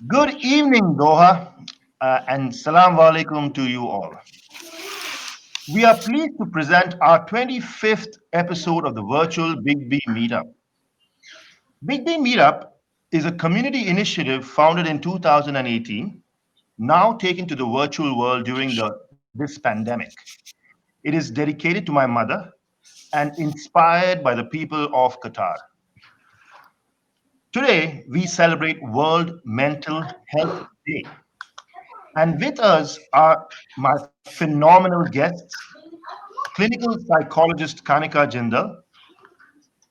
Good evening, Doha, and salam alaikum to you all. We are pleased to present our 25th episode of the virtual Big B Meetup. Big B Meetup is a community initiative founded in 2018, now taken to the virtual world during this pandemic. It is dedicated to my mother and inspired by the people of Qatar. Today, we celebrate World Mental Health Day. And with us are my phenomenal guests, clinical psychologist Kanika Jindal,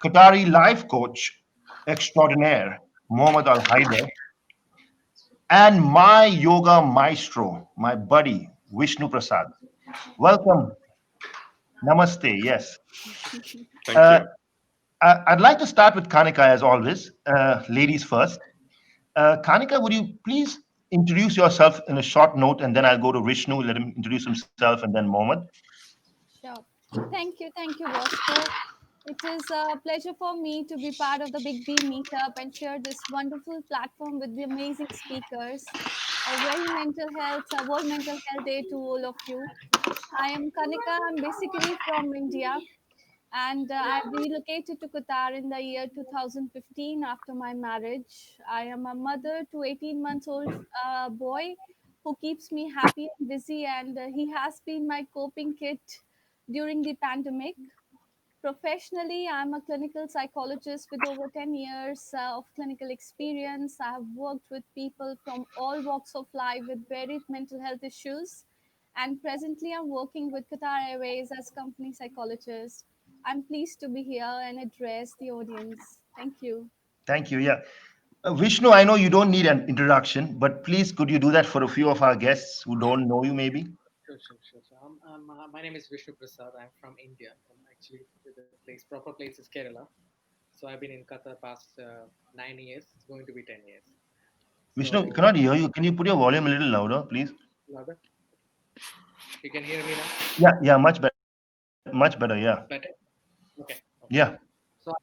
Qatari life coach extraordinaire Mohamed Al Hayder, and my yoga maestro, my buddy Vishnu Prasad. Welcome. Namaste. Yes. Thank Uh, you. I'd like to start with Kanika as always. Ladies first. Kanika, would you please introduce yourself in a short note and then I'll go to Vishnu, let him introduce himself, and then Mohammed. Sure. Thank you, Bosco. It is a pleasure for me to be part of the Big B meetup and share this wonderful platform with the amazing speakers. A World Mental Health Day to all of you. I am Kanika. I'm basically from India, and I've relocated to Qatar in the year 2015 after my marriage. I am a mother to 18 months old boy who keeps me happy and busy, and he has been my coping kit during the pandemic. Professionally, I'm a clinical psychologist with over 10 years of clinical experience. I have worked with people from all walks of life with varied mental health issues. And presently, I'm working with Qatar Airways as company psychologist. I'm pleased to be here and address the audience. Thank you. Thank you. Yeah. Vishnu, I know you don't need an introduction, but please could you do that for a few of our guests who don't know you maybe? Sure. My name is Vishnu Prasad. I'm from India. Actually, the proper place is Kerala. So I've been in Qatar past 9 years. It's going to be 10 years. Vishnu, I So cannot hear you. Can you put your volume a little louder, please? louder. You can hear me now. Yeah, yeah, much better. Yeah, Better. Okay. yeah. Okay. So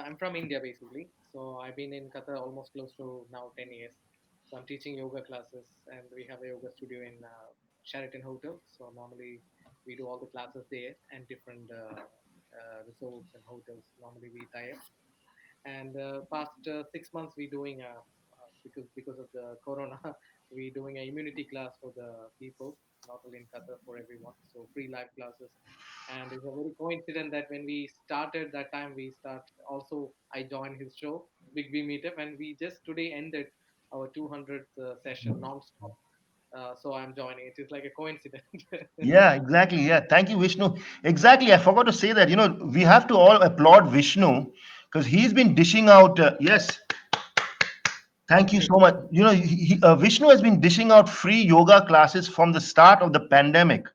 I'm from India basically. So I've been in Qatar almost close to now 10 years. So I'm teaching yoga classes, and we have a yoga studio in Sheraton Hotel. So normally we do all the classes there and different resorts and hotels. Normally we tie up. And past 6 months we doing because of the corona, we doing a immunity class for the people, not only in Qatar, for everyone. So free live classes. And it's a very coincident that when we started that time, we start also I joined his show Big B Meetup, and we just today ended our 200th session non-stop. So I'm joining. It is like a coincidence. Yeah, exactly. Yeah. Thank you, Vishnu. Exactly. I forgot to say that. We have to all applaud Vishnu because he's been dishing out. Yes. Thank you so much. Vishnu has been dishing out free yoga classes from the start of the pandemic,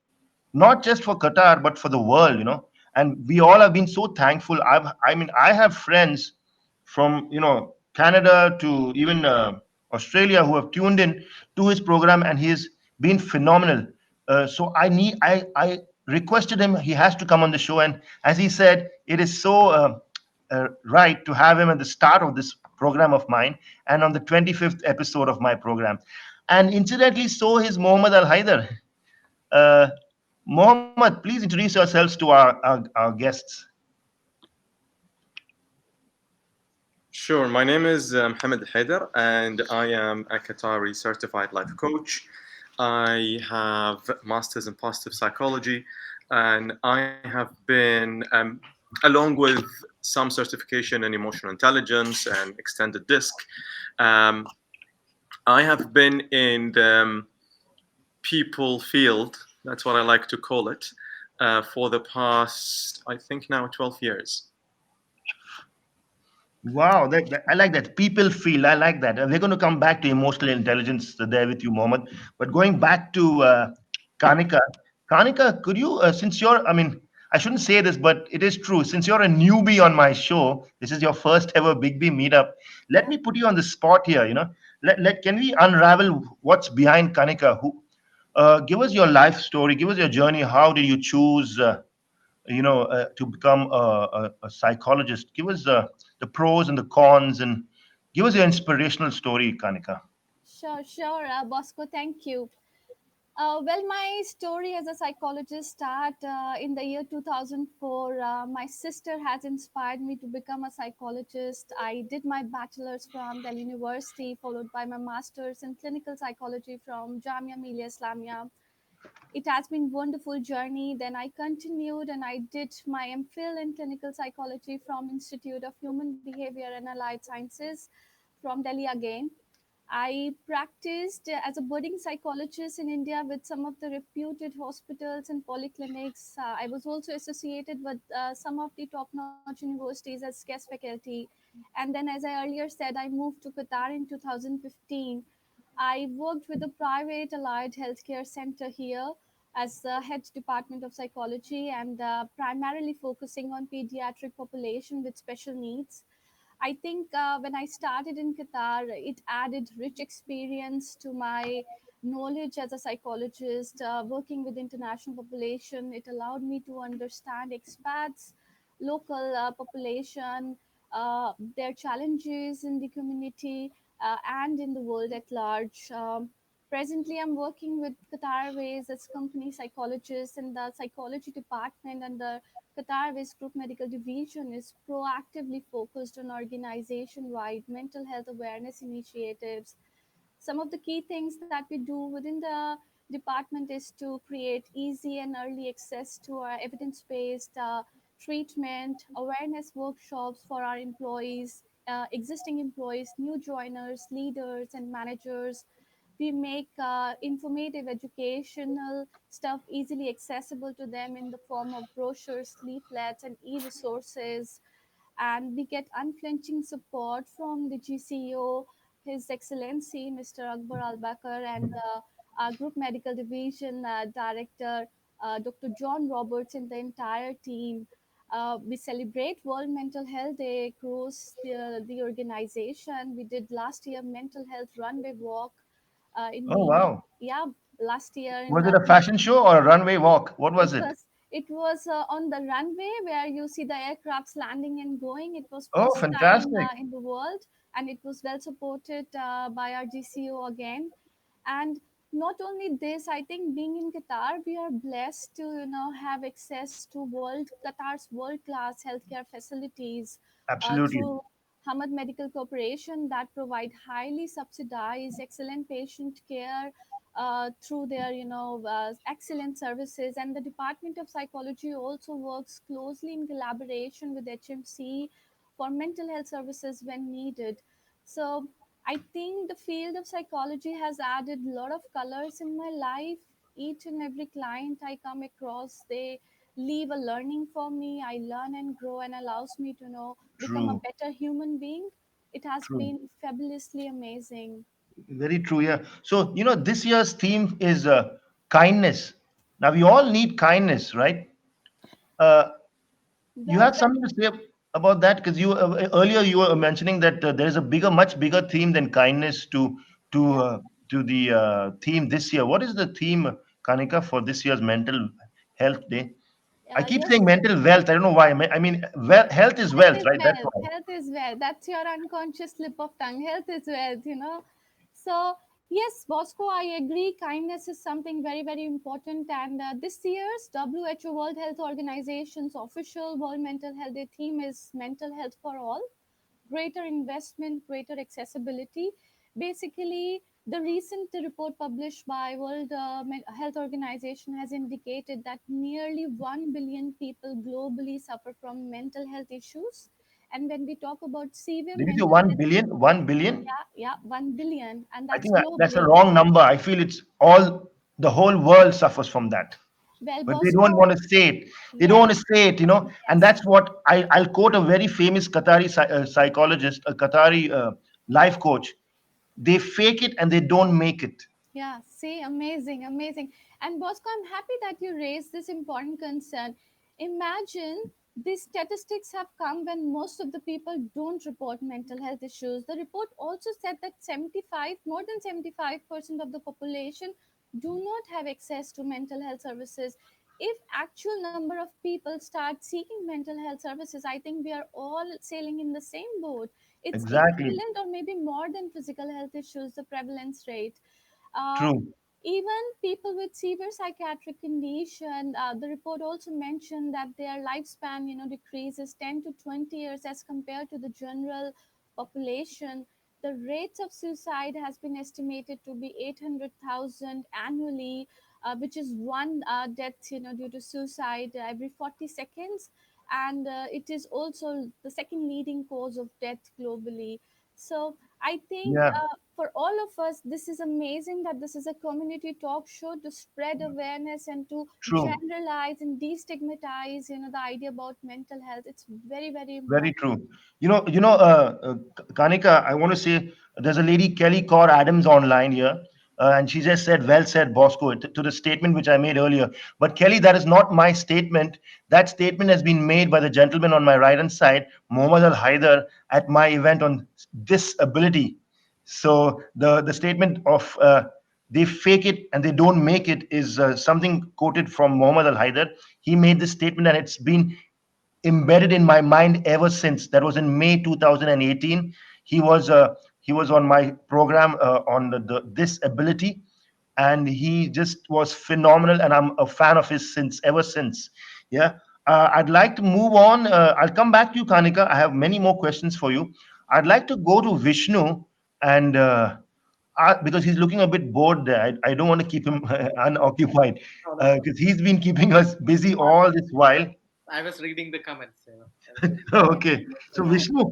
not just for Qatar, but for the world. And we all have been so thankful. I have friends from, Canada to even Australia who have tuned in to his program, and he's been phenomenal. So I requested him. He has to come on the show, and as he said, it is so right to have him at the start of this program of mine and on the 25th episode of my program. And incidentally, so is Mohammad Al Haider. Uh, Mohammed, please introduce yourselves to our guests. Sure. My name is Mohamed Hayder, and I am a Qatari certified life coach. I have masters in positive psychology, and I have been, along with some certification in emotional intelligence and extended disc, um, I have been in the people field. That's what I like to call it, for the past, I think now 12 years. Wow, I like that. People feel, I like that. We're going to come back to emotional intelligence there with you, Mohammed. But going back to Kanika, Kanika, could you, since you're, I mean, I shouldn't say this, but it is true. Since you're a newbie on my show, this is your first ever Big B meetup. Let me put you on the spot here. Can we unravel what's behind Kanika? Give us your life story. Give us your journey. How did you choose? To become a psychologist. Give us the pros and the cons, and give us your inspirational story, Kanika. Sure, Bosco. Thank you. Well, my story as a psychologist start in the year 2004. My sister has inspired me to become a psychologist. I did my bachelor's from Delhi University, followed by my master's in clinical psychology from Jamia Millia Islamia. It has been wonderful journey. Then I continued and I did my MPhil in clinical psychology from Institute of Human Behavior and Allied Sciences from Delhi again. I practiced as a budding psychologist in India with some of the reputed hospitals and polyclinics. I was also associated with some of the top notch universities as guest faculty. And then, as I earlier said, I moved to Qatar in 2015. I worked with a private allied healthcare center here as the head department of psychology and primarily focusing on pediatric population with special needs. I think when I started in Qatar, it added rich experience to my knowledge as a psychologist, working with international population. It allowed me to understand expats, local population, their challenges in the community and in the world at large. Presently, I'm working with Qatar Airways as company psychologist in the psychology department, and the Qatar Airways Group Medical Division is proactively focused on organization wide mental health awareness initiatives. Some of the key things that we do within the department is to create easy and early access to our evidence based treatment, awareness workshops for our employees, existing employees, new joiners, leaders, and managers. We make informative educational stuff easily accessible to them in the form of brochures, leaflets, and e-resources. And we get unflinching support from the GCO, His Excellency Mr. Akbar Al Bakr, and the Group Medical Division Director Dr. John Roberts, and the entire team. We celebrate World Mental Health Day across the organization. We did last year mental health runway walk in Oh, the wow. yeah last year in Was it the a fashion show or a runway walk? What it was it? was it was on the runway where you see the aircrafts landing and going. It was Oh, first time fantastic. in the world, and it was well supported by our GCO again. And not only this, I think being in Qatar, we are blessed to have access to world Qatar's world class healthcare facilities Absolutely. through Hamad Medical Corporation that provide highly subsidized, excellent patient care through their excellent services. And the Department of Psychology also works closely in collaboration with HMC for mental health services when needed. So I think the field of psychology has added a lot of colors in my life. Each and every client I come across, they leave a learning for me. I learn and grow, and allows me to become a True. better human being. It has True. been fabulously amazing. Very true. Yeah. So, this year's theme is kindness. Now, we all need kindness, right? Uh, you Well, had something to say about that because earlier you were mentioning that there is a much bigger theme than kindness to yeah, uh, to the theme this year. What is the theme, Kanika, for this year's Mental Health Day? I keep yes. saying mental wealth. I don't know why. I mean, health is Health wealth, is right? That's wealth. all. Health is wealth. That's your unconscious slip of tongue. Health is wealth. So, yes, Bosco, I agree. Kindness is something very, very important. And this year's WHO World Health Organization's official World Mental Health Day theme is mental health for all, greater investment, greater accessibility. Basically, the recent report published by World Health Organization has indicated that nearly 1 billion people globally suffer from mental health issues. And when we talk about severe Did you say mental 1 health, billion? 1 billion? yeah, yeah, 1 billion, and I that's think that's a globally. wrong number. I feel the whole world suffers from that. Well, But they don't Bosco, want to say it. They don't yes, want to say it. And yes, that's what I'll quote a very famous Qatari psychologist, a Qatari life coach. They fake it and they don't make it. yeah, see, amazing, amazing. And Bosco, I'm happy that you raised this important concern. Imagine these statistics have come when most of the people don't report mental health issues. The report also said that more than 75% of the population do not have access to mental health services. If actual number of people start seeking mental health services, I think we are all sailing in the same boat. It's Exactly. equivalent or maybe more than physical health issues, the prevalence rate. Uh, True. Even people with severe psychiatric condition, the report also mentioned that their lifespan, decreases 10 to 20 years as compared to the general population. The rates of suicide has been estimated to be 800,000 annually, which is one death, due to suicide every 40 seconds, and it is also the second leading cause of death globally. So I think Yeah. for all of us, this is amazing that this is a community talk show to spread awareness and to True. generalize and destigmatize, the idea about mental health. It's very, very Very important. true. Kanika, I want to say there's a lady, Kelly Kaur Adams, online here, and she just said, "Well said, Bosco," to the statement which I made earlier. But Kelly, that is not my statement. That statement has been made by the gentleman on my right hand side, Mohamed Al Hayder, at my event on disability. So the statement of they fake it and they don't make it is something quoted from Mohamed Al Hayder. He made this statement, and it's been embedded in my mind ever since. That was in May 2018. He was on my program on the disability, and he just was phenomenal, and I'm a fan of his since ever since. Yeah. I'd like to move on. I'll come back to you, Kanika. I have many more questions for you. I'd like to go to Vishnu, and because he's looking a bit bored there. I don't want to keep him unoccupied No, no, no. because he's been keeping us busy all this while. I was reading the comments. Okay. So Vishnu,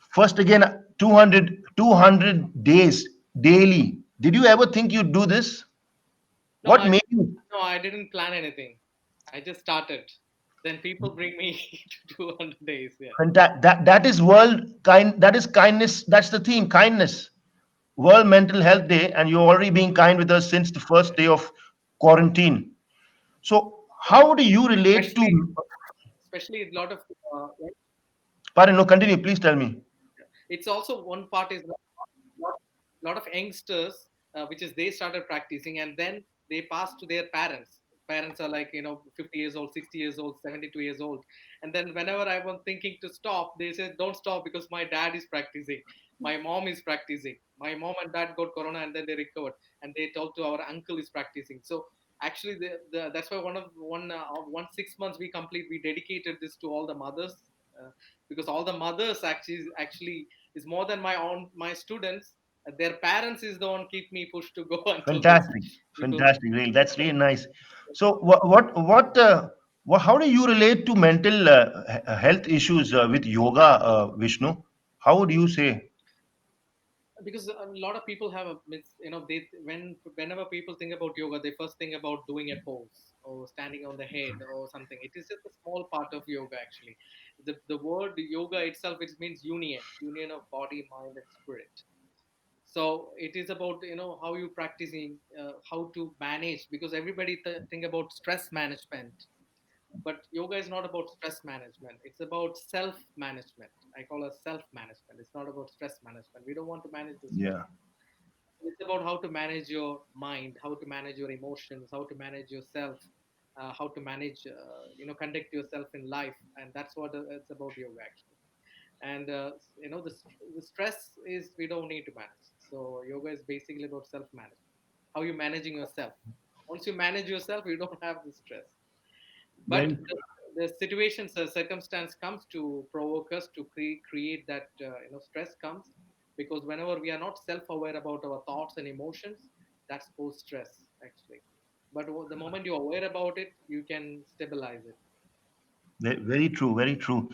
first again, 200 days daily. Did you ever think you'd do this? No, What made you? I didn't plan anything. I just started. Then people bring me to 200 days. Yeah. And that is world kind. That is kindness. That's the theme, kindness. World Mental Health Day, and you're already being kind with us since the first day of quarantine. So how do you relate to? Especially, especially a lot of Pardon, no, continue. Please tell me. it's also one part is lot of youngsters, which is they started practicing and then they pass to their parents. Parents are like 50 years old, 60 years old, 72 years old, and then whenever I was thinking to stop, they said don't stop because my dad is practicing, my mom is practicing, my mom and dad got corona and then they recovered, and they told to our uncle is practicing. So actually that's why one 6 months we complete, we dedicated this to all the mothers, uh, because all the mothers actually is more than my own my students. Their parents is the one keep me pushed to go until this, Fantastic, because fantastic. Really, that's really nice. So, how do you relate to mental health issues with yoga, Vishnu? How would you say? because a lot of people have a they whenever people think about yoga, they first think about doing a pose or standing on the head or something. It is just a small part of yoga actually. The word yoga itself, it means union of body, mind and spirit. So it is about how you practicing, how to manage, because everybody think about stress management, but yoga is not about stress management, it's about self management. I call it self management. It's not about stress management. We don't want to manage the stress. Yeah, It's about how to manage your mind, how to manage your emotions, how to manage yourself, how to manage conduct yourself in life, and that's what it's about yoga actually. And the stress is we don't need to manage. So yoga is basically about self management, how you managing yourself. Once you manage yourself, you don't have the stress. But very the situations, the circumstance comes to provoke us to create that stress comes, because whenever we are not self-aware about our thoughts and emotions, that's post stress actually. But the moment you're aware about it, you can stabilize it. very true, very true.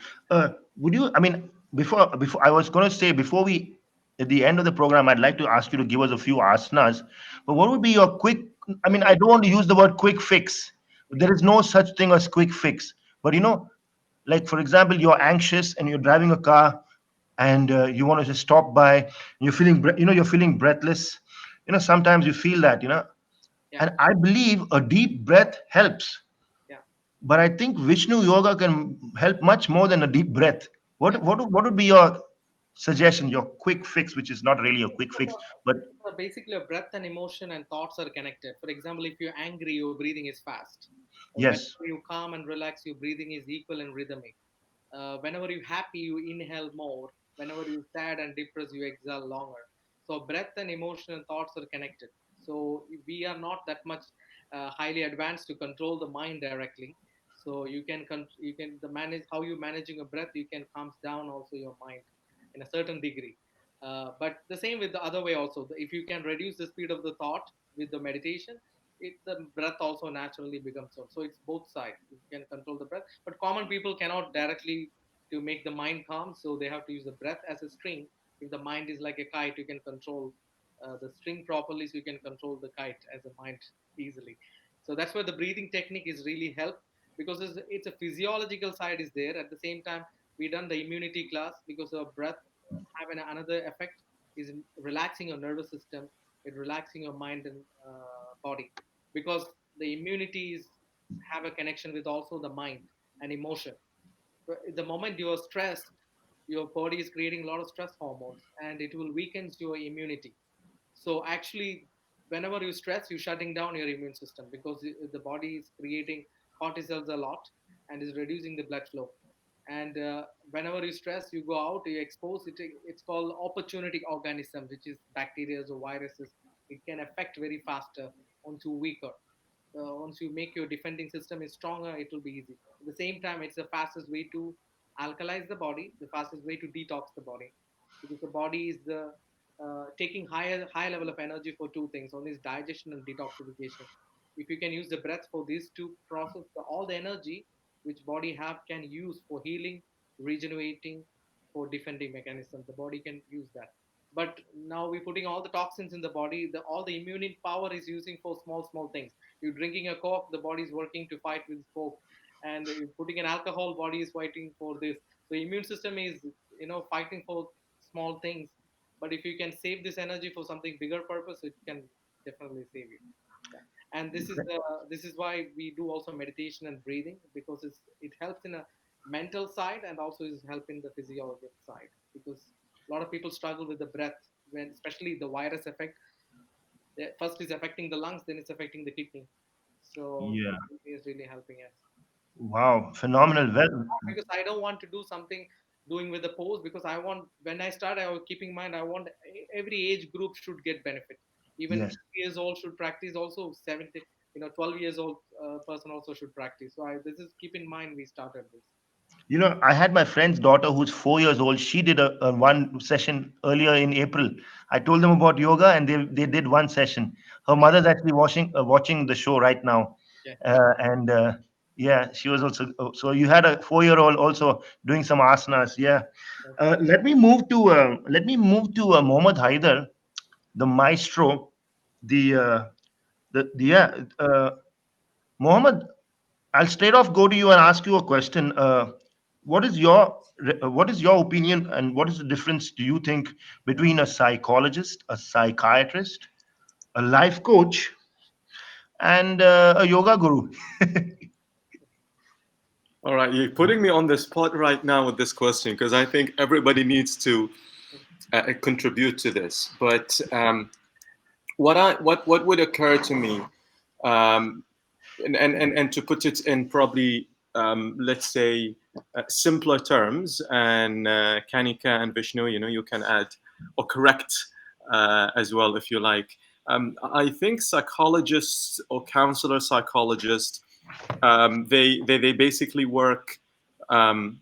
Would you? I mean, before I was going to say before we at the end of the program, I'd like to ask you to give us a few asanas. But what would be your quick? I mean, I don't want to use the word quick fix. Okay. There is no such thing as quick fix. But like for example, you're anxious and you're driving a car, and you want to just stop by. And you're feeling breathless. Sometimes you feel that. Yeah. And I believe a deep breath helps. Yeah. But I think Vishnu yoga can help much more than a deep breath. Yeah. What would be your suggestion, your quick fix, which is not really a quick fix, but Basically, your breath and emotion and thoughts are connected. For example, if you're angry, your breathing is fast. yes, Whenever you calm and relax, your breathing is equal and rhythmic. Whenever you're happy, you inhale more. Whenever you're sad and depressed, you exhale longer. So breath and emotion and thoughts are connected. So we are not that much highly advanced to control the mind directly. So you can the manage how you managing a breath. You can calm down also your mind in a certain degree. But the same with the other way also. If you can reduce the speed of the thought with the meditation, the breath also naturally becomes so. So it's both sides. You can control the breath, but common people cannot directly to make the mind calm. So they have to use the breath as a string. If the mind is like a kite, you can control the string properly, so you can control the kite as a mind easily. So that's where the breathing technique is really help, because it's a physiological side is there. At the same time, we done the immunity class because the breath have another effect is relaxing your nervous system, it relaxing your mind and body, because the immunity is have a connection with also the mind and emotion. The moment you are stressed, your body is creating a lot of stress hormones and it will weaken your immunity. So actually, whenever you stress, you're shutting down your immune system, because the body is creating cortisols a lot and is reducing the blood flow. And whenever you stress, you go out, you expose it. It's called opportunity organism, which is bacteria or viruses. It can affect very faster onto weaker. Once you make your defending system is stronger, it will be easy. At the same time, it's the fastest way to alkalize the body, the fastest way to detox the body, because the body is the taking higher level of energy for two things. One is digestion and detoxification. If you can use the breath for these two process, all the energy which body have can use for healing, regenerating, for defending mechanism. The body can use that. But now we're putting all the toxins in the body. All the immune power is using for small things. You're drinking a coke, the body is working to fight with coke, and you're putting an alcohol, body is fighting for this. So immune system is fighting for small things. But if you can save this energy for something bigger purpose, it can definitely save you. Yeah. And this is why we do also meditation and breathing, because it helps in a mental side and also is helping the physiological side, because a lot of people struggle with the breath, when especially the virus effect. First is affecting the lungs, then it's affecting the kidney. So Yeah. it is really helping us. Wow, phenomenal. Well, Because I don't want to do something doing with the pose, because I want, when I start, I was keeping in mind, I want every age group should get benefit. Even yes. 2 years old should practice, also 70, 12 years old person also should practice. So this is keep in mind we started this. I had my friend's daughter who's 4 years old. She did a one session earlier in April. I told them about yoga, and they did one session. Her mother's actually watching the show right now, Yeah. and yeah, she was also. So you had a 4-year-old also doing some asanas. Yeah. Okay. Let me move to Mohammad Hayder, the maestro, the yeah. Mohammed, I'll straight off go to you and ask you a question. What is your opinion, and what is the difference, do you think, between a psychologist, a psychiatrist, a life coach, and a yoga guru? All right, you're putting me on the spot right now with this question because I think everybody needs to contribute to this. But what would occur to me, um, and to put it in probably let's say simpler terms, and Kanika and Vishnu, you can add or correct as well if you like. I think psychologists or counselor psychologists, they basically work um,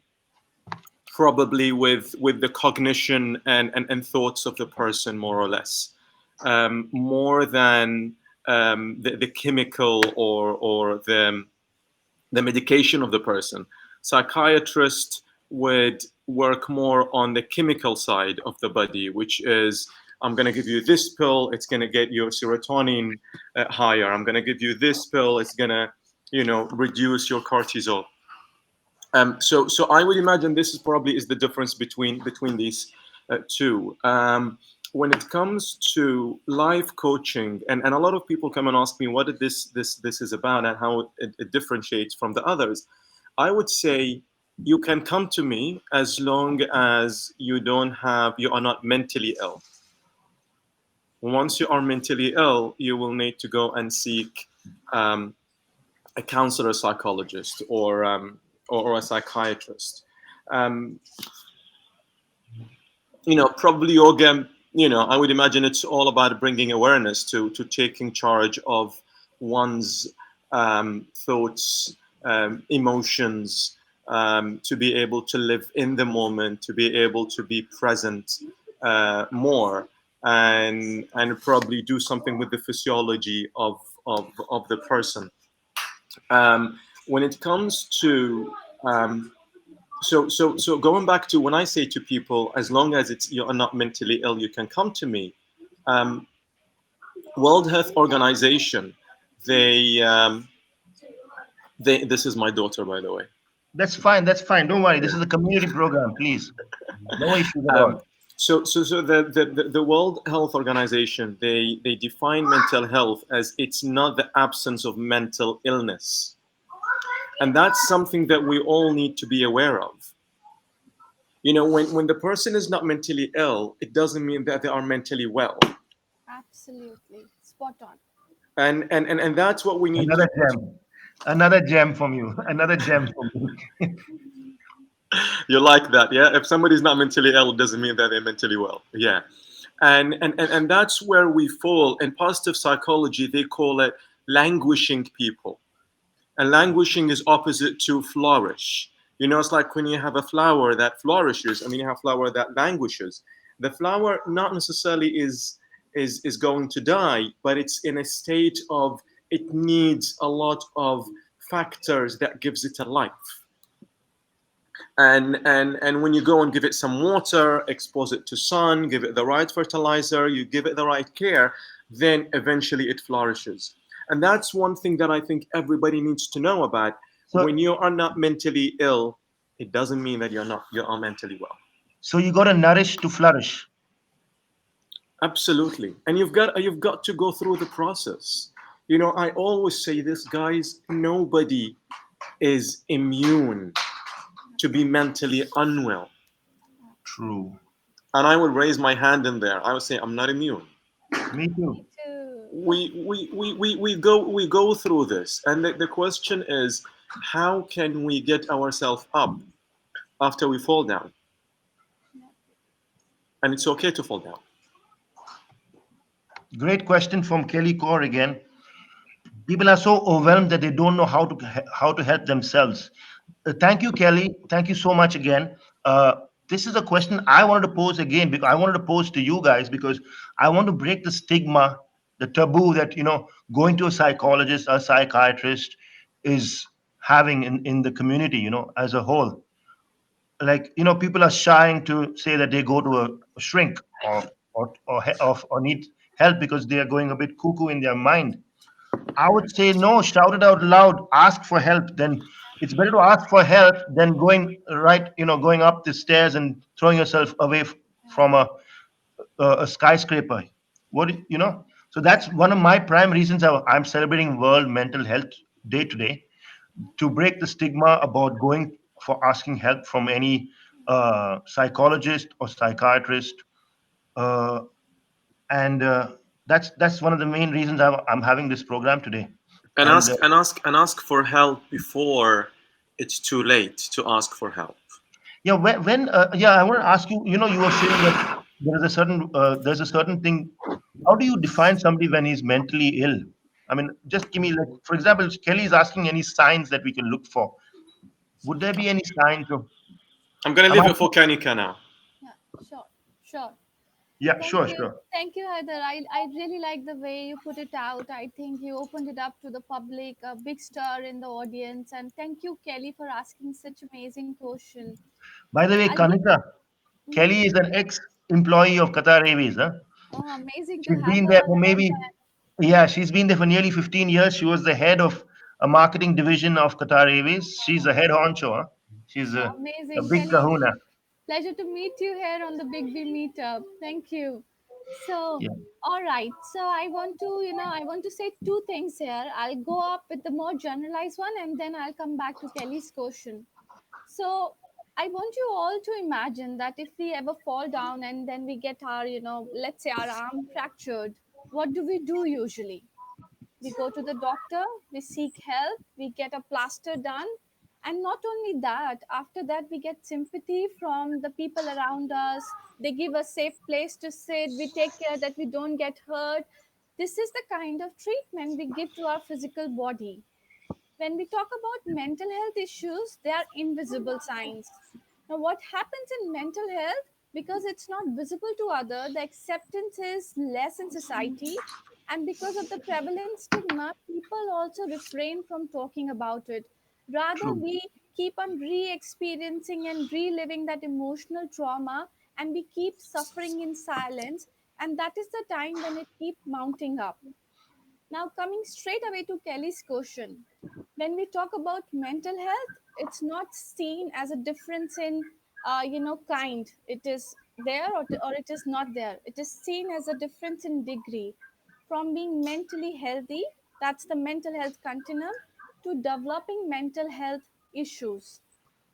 probably with the cognition and thoughts of the person more or less, more than the chemical or the medication of the person. Psychiatrist would work more on the chemical side of the body, which is, I'm going to give you this pill, it's going to get your serotonin higher. I'm going to give you this pill, it's going to reduce your cortisol. So I would imagine this is probably is the difference between these two. When it comes to life coaching, and a lot of people come and ask me what this is about and how it differentiates from the others. I would say you can come to me as long as you are not mentally ill. Once you are mentally ill, you will need to go and seek um, a counselor, psychologist, or a psychiatrist. Um, probably yoga, I would imagine it's all about bringing awareness to taking charge of one's thoughts, emotions, to be able to live in the moment, to be able to be present more, and probably do something with the physiology of the person. When it comes to so going back to when I say to people, as long as it's you're not mentally ill, you can come to me. Um, World Health Organization, they this is my daughter, by the way. That's fine. That's fine. Don't worry. This is a community program. Please, no issues at Um, all. so the World Health Organization, they define mental health as it's not the absence of mental illness, and that's something that we all need to be aware of. When the person is not mentally ill, it doesn't mean that they are mentally well. Absolutely. Spot on. And that's what we need Another gem. Another gem from you. Another gem from you. you like that, yeah? If somebody's not mentally ill, it doesn't mean that they're mentally well. Yeah. And that's where we fall. In positive psychology, they call it languishing people. And languishing is opposite to flourish. It's like when you have a flower that flourishes, and then you have flower that languishes. The flower not necessarily is going to die, but it's in a state of it needs a lot of factors that gives it a life. And when you go and give it some water, expose it to sun, give it the right fertilizer, you give it the right care, then eventually it flourishes. And that's one thing that I think everybody needs to know about. When So, you are not mentally ill, it doesn't mean that you are mentally well. so you got to nourish to flourish. Absolutely. And you've got to go through the process. I always say this, guys, nobody is immune to be mentally unwell. True. And I would raise my hand in there. I would say I'm not immune. Me too. Me too. We go through this, and the question is, how can we get ourselves up after we fall down? And it's okay to fall down. Great question from Kelly Kaur again. People are so overwhelmed that they don't know how to help themselves. Thank you, Kelly. Thank you so much again. This is a question I wanted to pose again because I wanted to pose to you guys because I want to break the stigma, the taboo that going to a psychologist, a psychiatrist is having in the community, as a whole. Like people are shying to say that they go to a shrink or need help because they are going a bit cuckoo in their mind. I would say no, shout it out loud, ask for help. Then it's better to ask for help than going up the stairs and throwing yourself away from a skyscraper. So that's one of my prime reasons I'm celebrating World Mental Health Day today, to break the stigma about going for asking help from any psychologist or psychiatrist. Uh, and that's one of the main reasons I'm having this program today. And And ask for help before it's too late to ask for help. yeah, yeah, I want to ask you. You were saying that there's a certain thing. How do you define somebody when he's mentally ill? I mean, just give me, like, for example, Kelly is asking any signs that we can look for. Would there be any signs of? I'm gonna Am leave I? it for Kanika now. Yeah, sure, sure. Yeah, Thank sure, you. sure. Thank you, Hayder. I really like the way you put it out. I think you opened it up to the public, a big star in the audience. And thank you, Kelly, for asking such amazing question. By the way, I'll be. Kanika, Mhm. Kelly is an ex-employee of Qatar Airways. Huh? Oh, amazing to She's have been her there on for our maybe, brand. yeah, she's been there for nearly 15 years. She was the head of a marketing division of Qatar Airways. She's a head honcho. Huh? She's a Amazing, big Kelly. kahuna. Pleasure to meet you here on the Big B Meetup. Thank you. So, Yeah. all right. So I want to say two things here. I'll go up with the more generalized one, and then I'll come back to Kelly's question. So, I want you all to imagine that if we ever fall down and then we get our, let's say our arm fractured, what do we do usually? We go to the doctor, we seek help, we get a plaster done, And not only that, after that we get sympathy from the people around us. They give us safe place to sit, we take care that we don't get hurt. This is the kind of treatment we give to our physical body. When we talk about mental health issues, they are invisible signs. Now, what happens in mental health, because it's not visible to other, the acceptance is less in society, and because of the prevalent stigma, people also refrain from talking about it. Rather, True. we keep on re-experiencing and reliving that emotional trauma, and we keep suffering in silence, and that is the time when it keeps mounting up. Now, coming straight away to Kelly's question, when we talk about mental health, it's not seen as a difference in, kind. It is there or it is not there. It is seen as a difference in degree. From being mentally healthy, that's the mental health continuum, to developing mental health issues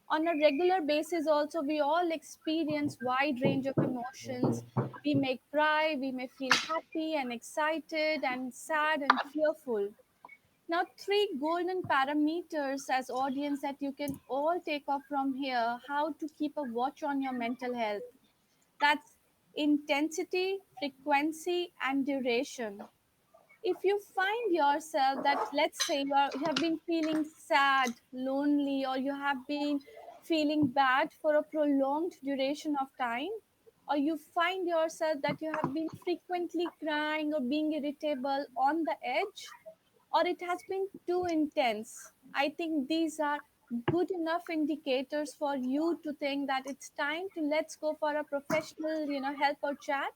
on a regular basis. Also, we all experience wide range of emotions. We may cry, we may feel happy and excited and sad and fearful. Now, three golden parameters as audience that you can all take off from here, how to keep a watch on your mental health. That's intensity, frequency, and duration. If you find yourself that, let's say, you have been feeling sad, lonely, or you have been feeling bad for a prolonged duration of time, or you find yourself that you have been frequently crying or being irritable on the edge, or it has been too intense, I think these are good enough indicators for you to think that it's time to let's go for a professional, help or chat.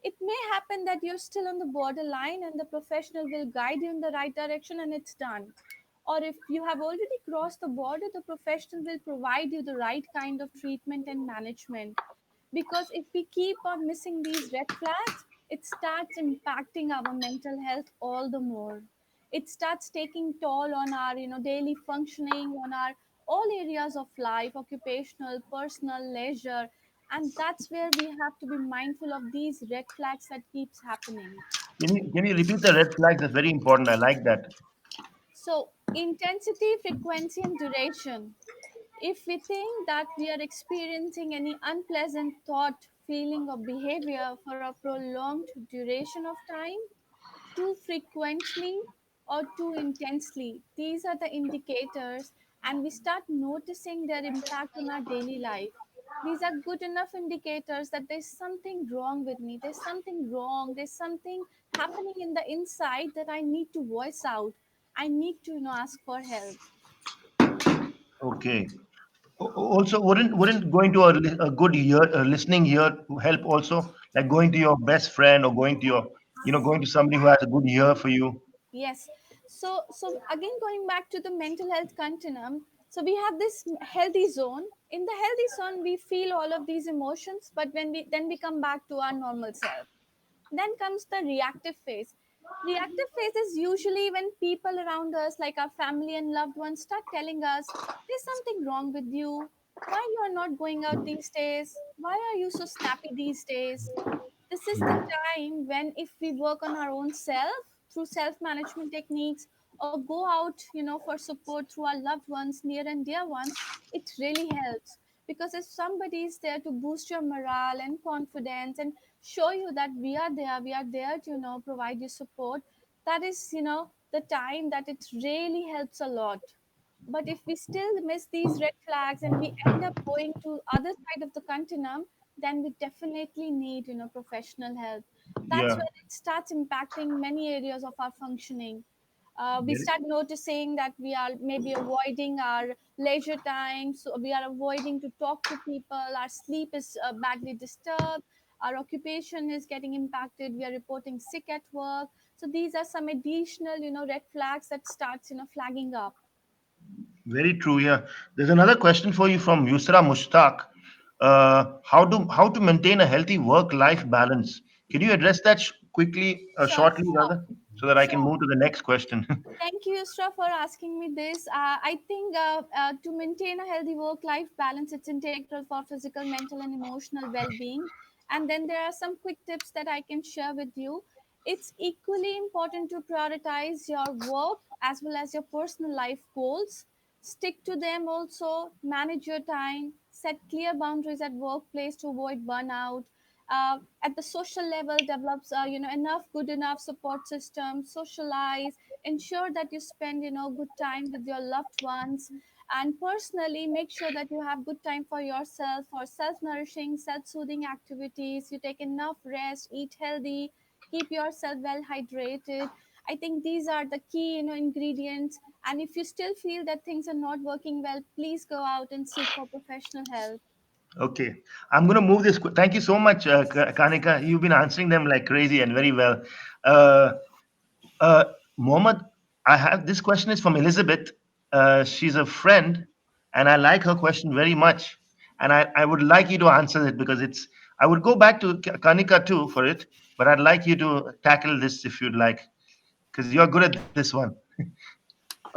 It may happen that you're still on the borderline and the professional will guide you in the right direction and it's done. Or if you have already crossed the border, the professional will provide you the right kind of treatment and management. Because if we keep on missing these red flags, it starts impacting our mental health all the more. It starts taking toll on our, daily functioning, on our all areas of life, occupational, personal, leisure, and that's where we have to be mindful of these red flags that keeps happening. Can you repeat the red flags? That's very important. I like that. So intensity, frequency, and duration. If we think that we are experiencing any unpleasant thought, feeling, or behavior for a prolonged duration of time, too frequently or too intensely, these are the indicators, and we start noticing their impact on our daily life. These are good enough indicators that there's something wrong with me, there's something wrong, there's something happening in the inside that I need to voice out. I need to, ask for help. Okay. Also, wouldn't going to a good ear, listening ear help also? Like going to your best friend or going to your, going to somebody who has a good ear for you. Yes. So again, going back to the mental health continuum, so we have this healthy zone. In the healthy zone, we feel all of these emotions, but when we come back to our normal self. Then comes the reactive phase. Reactive phase is usually when people around us, like our family and loved ones, start telling us there's something wrong with you. Why you are not going out these days? Why are you so snappy these days? This is the time when, if we work on our own self through self management techniques, or go out, for support through our loved ones, near and dear ones, it really helps. Because if somebody is there to boost your morale and confidence and show you that we are there to, provide you support, that is, the time that it really helps a lot. But if we still miss these red flags and we end up going to other side of the continuum, then we definitely need, professional help. That's Yeah. when it starts impacting many areas of our functioning. We Very, start noticing that we are maybe avoiding our leisure time, so we are avoiding to talk to people, our sleep is badly disturbed, our occupation is getting impacted, we are reporting sick at work. So these are some additional, red flags that starts, flagging up. very true. Yeah. There's another question for you from Yusra Mushtaq. How to maintain a healthy work-life balance? Can you address that quickly, Sure, shortly sure, rather, so that I can sure. move to the next question? Thank you, Yusra, for asking me this. I think to maintain a healthy work-life balance, it's integral for physical, mental, and emotional well-being. And then there are some quick tips that I can share with you. It's equally important to prioritize your work as well as your personal life goals. Stick to them also, manage your time, set clear boundaries at workplace to avoid burnout. At the social level, develops enough good enough support system, socialize, ensure that you spend good time with your loved ones, and personally make sure that you have good time for yourself, for self-nourishing, self-soothing activities. You take enough rest, eat healthy, keep yourself well hydrated. I think these are the key ingredients. And if you still feel that things are not working well, please go out and seek for professional help. Okay, I'm going to move this. Thank you so much, Kanika. You've been answering them like crazy and very well. Uh, Mohammed, I have this question is from Elizabeth. She's a friend, and I like her question very much. And I would like you to answer it because it's. I would go back to Kanika too for it, but I'd like you to tackle this if you'd like, because you're good at this one.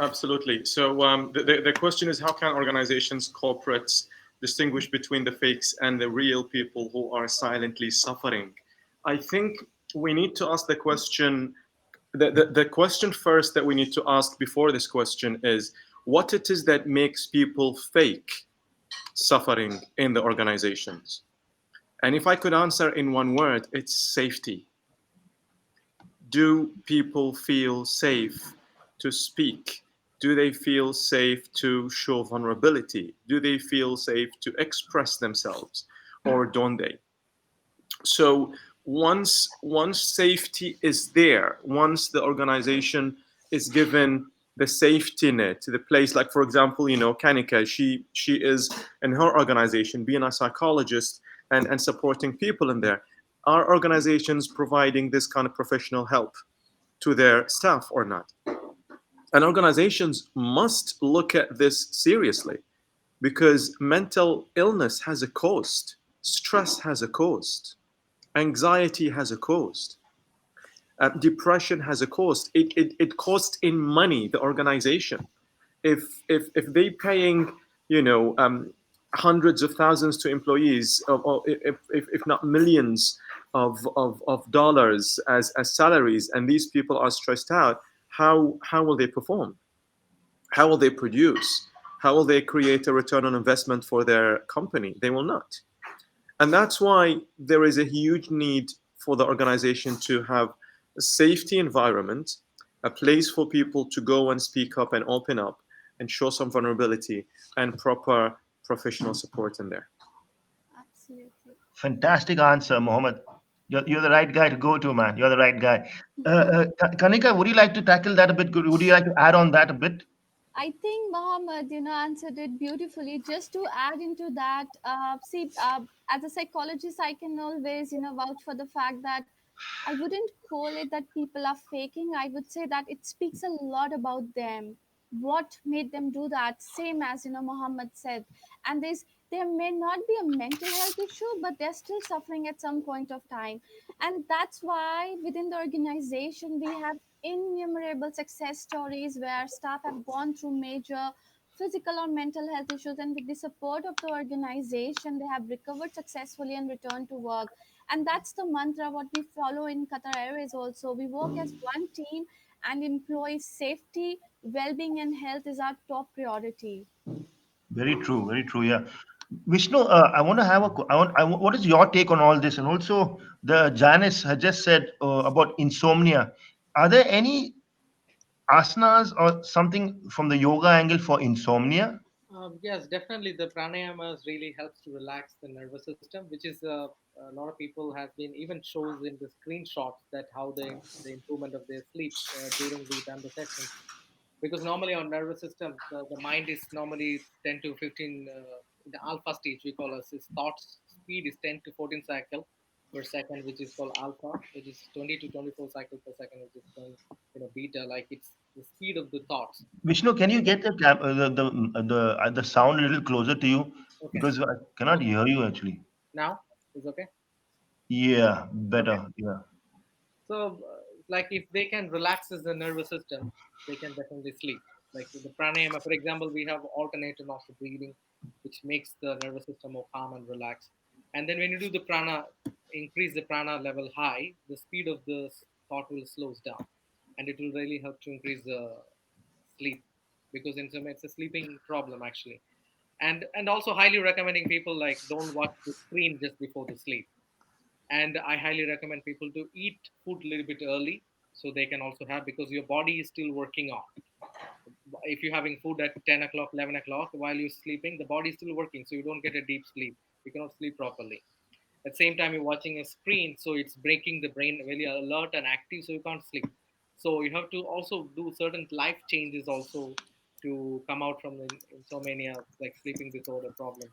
Absolutely. So the question is, how can organizations, corporates distinguish between the fakes and the real people who are silently suffering? I think we need to ask the question. The question first that we need to ask before this question is what it is that makes people fake suffering in the organizations. And if I could answer in one word, it's safety. Do people feel safe to speak? Do they feel safe to show vulnerability? Do they feel safe to express themselves, or don't they? So once safety is there, once the organization is given the safety net, the place, like for example, Kanika, she is in her organization being a psychologist and supporting people in there. Are organizations providing this kind of professional help to their staff or not? And organizations must look at this seriously because mental illness has a cost, stress has a cost, anxiety has a cost, depression has a cost. It costs in money the organization. If they paying hundreds of thousands to employees, or if not millions of dollars as salaries, and these people are stressed out, how will they perform? How will they produce? How will they create a return on investment for their company? They will not. And that's why there is a huge need for the organization to have a safety environment, a place for people to go and speak up and open up and show some vulnerability, and proper professional support in there. Absolutely. Fantastic answer, Mohammed. You're the right guy to go to, man. You're the right guy. Kanika, would you like to tackle that a bit? Would you like to add on that a bit? I think Mohammed, answered it beautifully. Just to add into that, as a psychologist, I can always, vouch for the fact that I wouldn't call it that people are faking. I would say that it speaks a lot about them. What made them do that? Same as Muhammad said. And there may not be a mental health issue, but they're still suffering at some point of time. And that's why within the organization we have innumerable success stories where staff have gone through major physical or mental health issues, and with the support of the organization they have recovered successfully and returned to work. And that's the mantra what we follow in Qatar Airways also. We work as one team, and employee safety, well-being and health is our top priority. Very true. Very true. Yeah. Vishnu, I want to have a. What is your take on all this? And also, the Janice had just said about insomnia. Are there any asanas or something from the yoga angle for insomnia? Yes, definitely. The pranayamas really helps to relax the nervous system, which is a lot of people have been even shows in the screenshots that how the improvement of their sleep during the done the sessions. Because normally our nervous system, the mind is normally 10 to 15. The alpha stage we call as is thoughts speed is 10 to 14 cycle per second, which is called alpha, which is 20 to 24 cycle per second, which is called beta. Like it's the speed of the thoughts. Vishnu, can you get the sound a little closer to you Okay, because I cannot now hear you actually. now is okay. Yeah, Okay. better. Yeah. So, like if they can relaxes the nervous system, they can definitely sleep. Like the pranayama, for example, we have alternative nostril breathing, which makes the nervous system more calm and relaxed. And then when you do the prana, increase the prana level high, the speed of the thought will slows down, and it will really help to increase the sleep. because insomnia it's a sleeping problem actually. And also highly recommending people like don't watch the screen just before the sleep. And I highly recommend people to eat food a little bit early so they can also have, because your body is still working on. If you're having food at 10 o'clock 11 o'clock while you're sleeping, the body is still working, so you don't get a deep sleep, you cannot sleep properly. At the same time, you're watching a screen, so it's breaking the brain very alert and active, so you can't sleep. So you have to also do certain life changes also to come out from the insomnia, like sleeping disorder problems.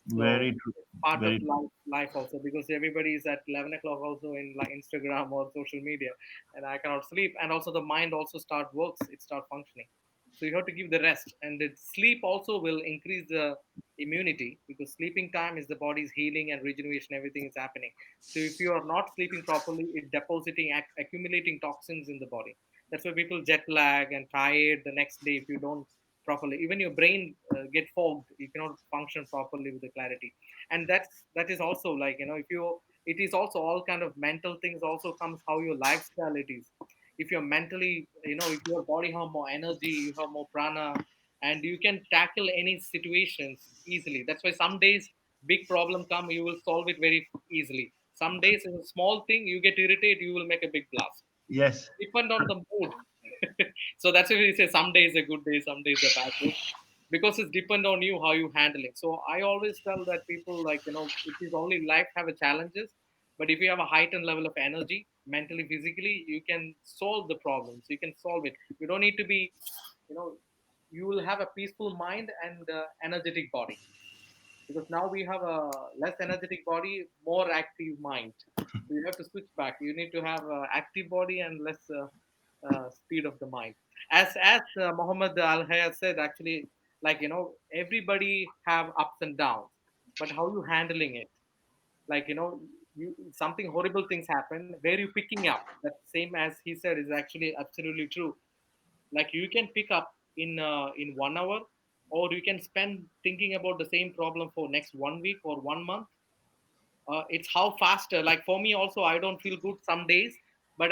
So Very true. it's part of Very true. life also, because everybody is at 11 o'clock also in like Instagram or social media, and I cannot sleep. And also the mind also start works, it start functioning. So you have to give the rest, and the sleep also will increase the immunity, because sleeping time is the body's healing and regeneration, everything is happening. So if you are not sleeping properly, it depositing accumulating toxins in the body. That's why people jet lag and tired the next day if you don't properly. Even your brain get fogged, you cannot function properly with the clarity. And that is also like, if you, it is also all kind of mental things also comes how your lifestyle it is. If you're mentally, if your body have more energy, you have more prana, and you can tackle any situations easily. That's why some days big problem come, you will solve it very easily. Some days it's a small thing, you get irritated, you will make a big blast. Yes. Depend on the mood. So that's why we say some days a good day, some days a bad day, because it's depend on you how you handle it. So I always tell that people like, it is only life have a challenges, but if you have a heightened level of energy, mentally, physically, you can solve the problems. You can solve it. You don't need to be, you know, you will have a peaceful mind and energetic body, because now we have a less energetic body, more active mind. So you have to switch back. You need to have active body and less speed of the mind. As Mohammed Al Hayat said, actually, like, everybody have ups and downs, but how you handling it? Like, you something horrible things happen. Where you picking up? That same as he said is actually absolutely true. Like you can pick up in 1 hour, or you can spend thinking about the same problem for next 1 week or 1 month. It's how faster. Like for me also, I don't feel good some days, but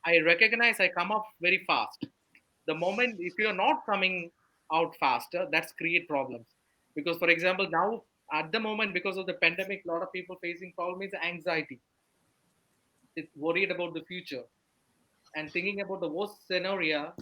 I recognize I come up very fast. The moment if you're not coming out faster, that's create problems. Because for example, now at the moment, because of the pandemic, a lot of people facing problem is anxiety. It's worried about the future and thinking about the worst scenario,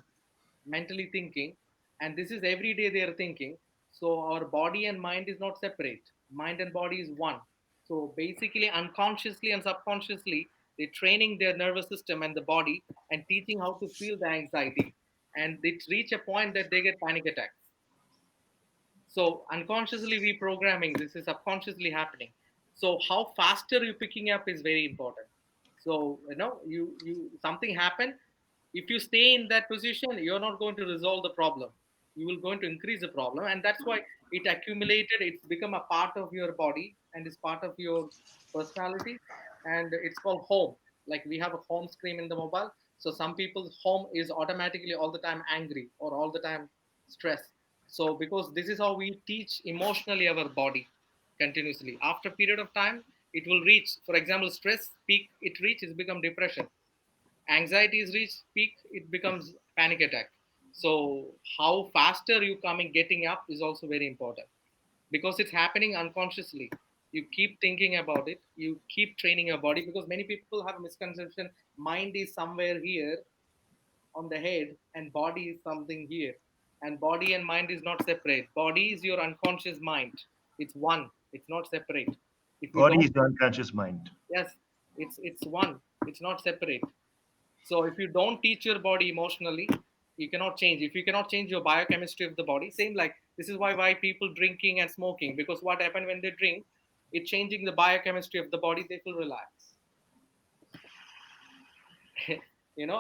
mentally thinking. And this is every day they are thinking. So our body and mind is not separate, mind and body is one. So basically unconsciously and subconsciously, they're training their nervous system and the body and teaching how to feel the anxiety, and they reach a point that they get panic attacks. So unconsciously reprogramming, this is subconsciously happening. So how faster you picking up is very important. So you something happen. If you stay in that position, you're not going to resolve the problem. You will going to increase the problem, and that's why it accumulated. It's become a part of your body and it's part of your personality, and it's called home. Like we have a home screen in the mobile. So some people's home is automatically all the time angry or all the time stressed. So because this is how we teach emotionally our body continuously. After a period of time, it will reach, for example, stress peak, it reaches, become depression. Anxiety is reached peak, it becomes panic attack. So how faster you coming getting up is also very important, because it's happening unconsciously. You keep thinking about it, you keep training your body, because many people have a misconception mind is somewhere here on the head and body is something here, and body and mind is not separate. Body is your unconscious mind, it's one, it's not separate. If you Body don't, is the unconscious mind. yes, it's one, it's not separate. So if you don't teach your body emotionally, you cannot change. If you cannot change your biochemistry of the body, same like this is why people drinking and smoking, because what happened when they drink, it changing the biochemistry of the body, they feel relaxed.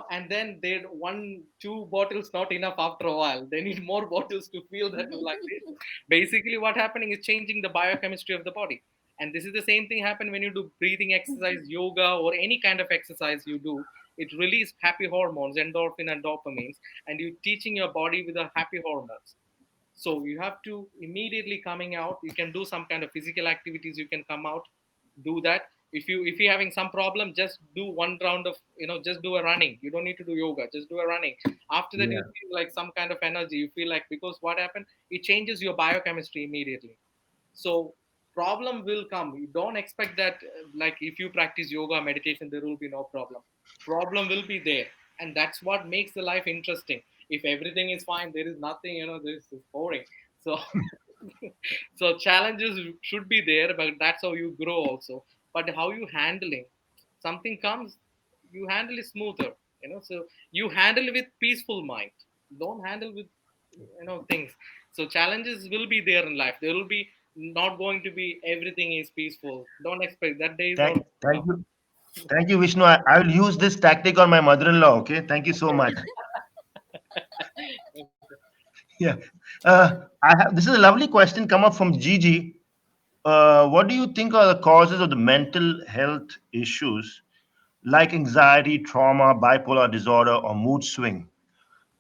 And then they one two bottles not enough after a while, they need more bottles to feel that like this. Basically what happening is changing the biochemistry of the body. And this is the same thing happen when you do breathing exercise, yoga, or any kind of exercise you do. It release happy hormones, endorphin and dopamines, and you teaching your body with the happy hormones. So you have to immediately coming out, you can do some kind of physical activities, you can come out, do that. if you're having some problem, just do one round of, just do a running. You don't need to do yoga, just do a running. After that, you Yeah. feel like some kind of energy. You feel like, because what happened, it changes your biochemistry immediately. So problem will come. You don't expect that, like if you practice yoga meditation, there will be no problem will be there. And that's what makes the life interesting. If everything is fine, there is nothing, this is boring. So so challenges should be there, but that's how you grow also. But how you handling something comes, you handle it smoother, so you handle with peaceful mind. Don't handle with, things. So challenges will be there in life. There will be, not going to be everything is peaceful. Don't expect that day is Thank, also thank come. you. Thank you, Vishnu. I will use this tactic on my mother-in-law. Okay. Thank you so much. Yeah. This is a lovely question come up from Gigi. What do you think are the causes of the mental health issues like anxiety, trauma, bipolar disorder, or mood swing?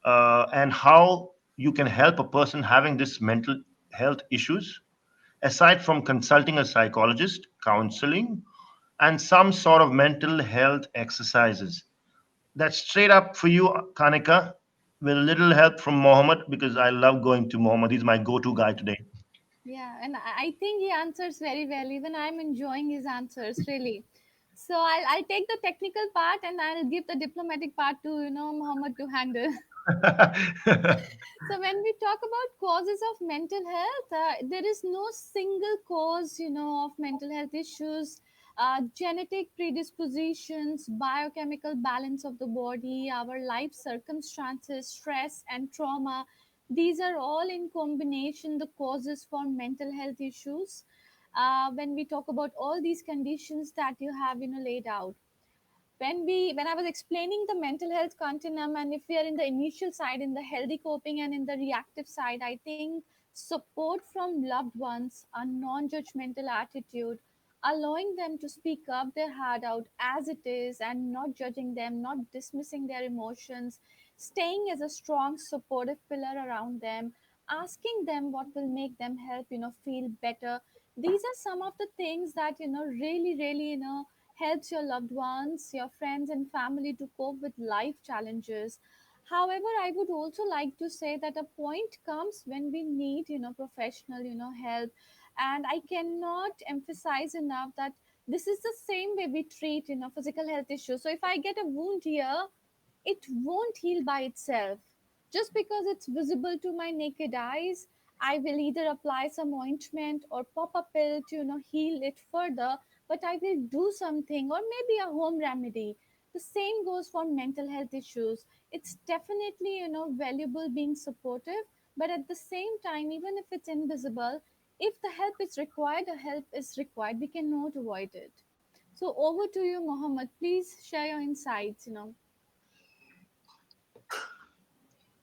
And how you can help a person having this mental health issues aside from consulting a psychologist, counseling, and some sort of mental health exercises. That's straight up for you, Kanika, with a little help from Mohammed because I love going to Mohammed. He's my go-to guy today. Yeah, and I think he answers very well. Even I'm enjoying his answers, really. So I'll take the technical part and I'll give the diplomatic part to, Mohammed to handle. So when we talk about causes of mental health, there is no single cause, of mental health issues. Genetic predispositions, biochemical balance of the body, our life circumstances, stress and trauma, these are all in combination the causes for mental health issues. When we talk about all these conditions that you have, laid out, when I was explaining the mental health continuum, and if we are in the initial side, in the healthy coping and in the reactive side, I think support from loved ones, a non-judgmental attitude, allowing them to speak up their heart out as it is and not judging them, not dismissing their emotions, staying as a strong supportive pillar around them, asking them what will make them help, feel better. These are some of the things that, really, really, helps your loved ones, your friends, and family to cope with life challenges. However, I would also like to say that a point comes when we need, professional, help. And I cannot emphasize enough that this is the same way we treat, physical health issues. So if I get a wound here, it won't heal by itself. Just because it's visible to my naked eyes, I will either apply some ointment or pop a pill to, heal it further, but I will do something or maybe a home remedy. The same goes for mental health issues. It's definitely, valuable being supportive, but at the same time, even if it's invisible, if the help is required, the help is required. We cannot avoid it. So over to you, Mohammed. Please share your insights,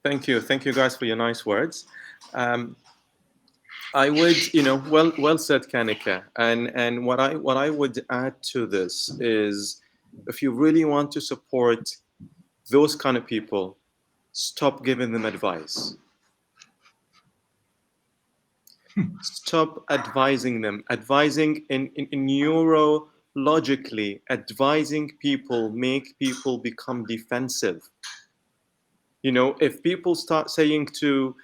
Thank you guys for your nice words. Um, I would, well said, Kanika. And what I would add to this is, if you really want to support those kind of people, stop giving them advice. Stop advising them. Advising in neurologically, advising people make people become defensive. If people start saying to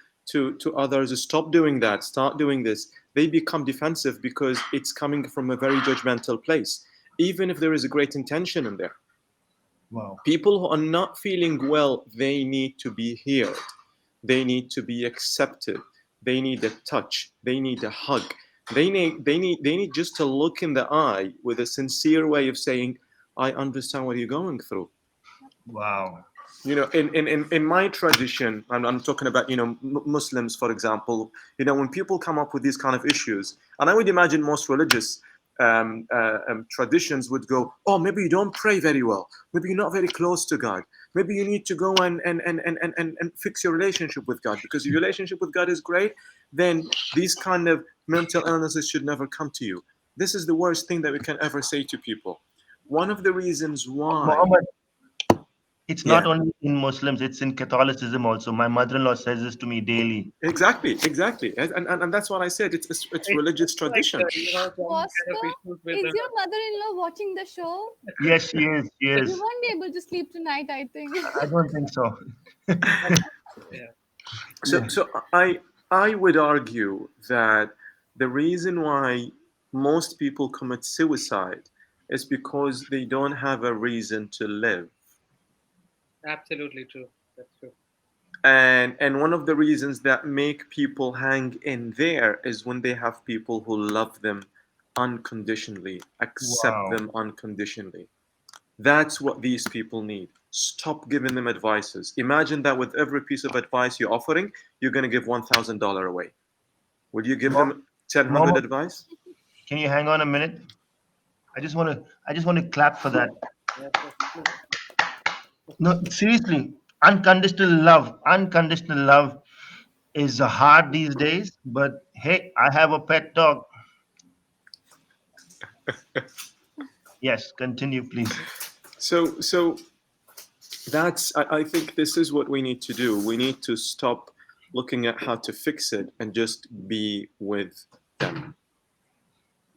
others, stop doing that, start doing this, they become defensive because it's coming from a very judgmental place, even if there is a great intention in there. Wow. People who are not feeling well, they need to be heard, they need to be accepted, they need a touch, they need a hug, they need just to look in the eye with a sincere way of saying, I understand what you're going through. Wow. In my tradition, I'm talking about, Muslims, for example, when people come up with these kind of issues, and I would imagine most religious traditions would go, oh, maybe you don't pray very well, maybe you're not very close to God, maybe you need to go and fix your relationship with God, because your relationship with God is great, then these kind of mental illnesses should never come to you. This is the worst thing that we can ever say to people. One of the reasons why. Mohammed, It's not Yeah, only in Muslims, it's in Catholicism also. My mother-in-law says this to me daily. exactly, and that's what I said. It's It's religious like tradition. some kind of Bosco, issues with is your mother-in-law watching the show? Yes, she is. She You is. won't be able to sleep tonight, I think. I don't think so. yeah. So Yeah. so I would argue that the reason why most people commit suicide is because they don't have a reason to live. Absolutely true. That's true. And one of the reasons that make people hang in there is when they have people who love them unconditionally, accept Wow. them unconditionally. That's what these people need. Stop giving them advices. Imagine that with every piece of advice you're offering, you're going to give $1,000 away. Would you give Mo- them 1,000 Mohammed, advice? can you hang on a minute? I just want to clap for that. Yes, yes, true. No, seriously, unconditional love is hard these days. But hey, I have a pet dog. Yes, continue, please. So I think this is what we need to do. We need to stop looking at how to fix it and just be with them.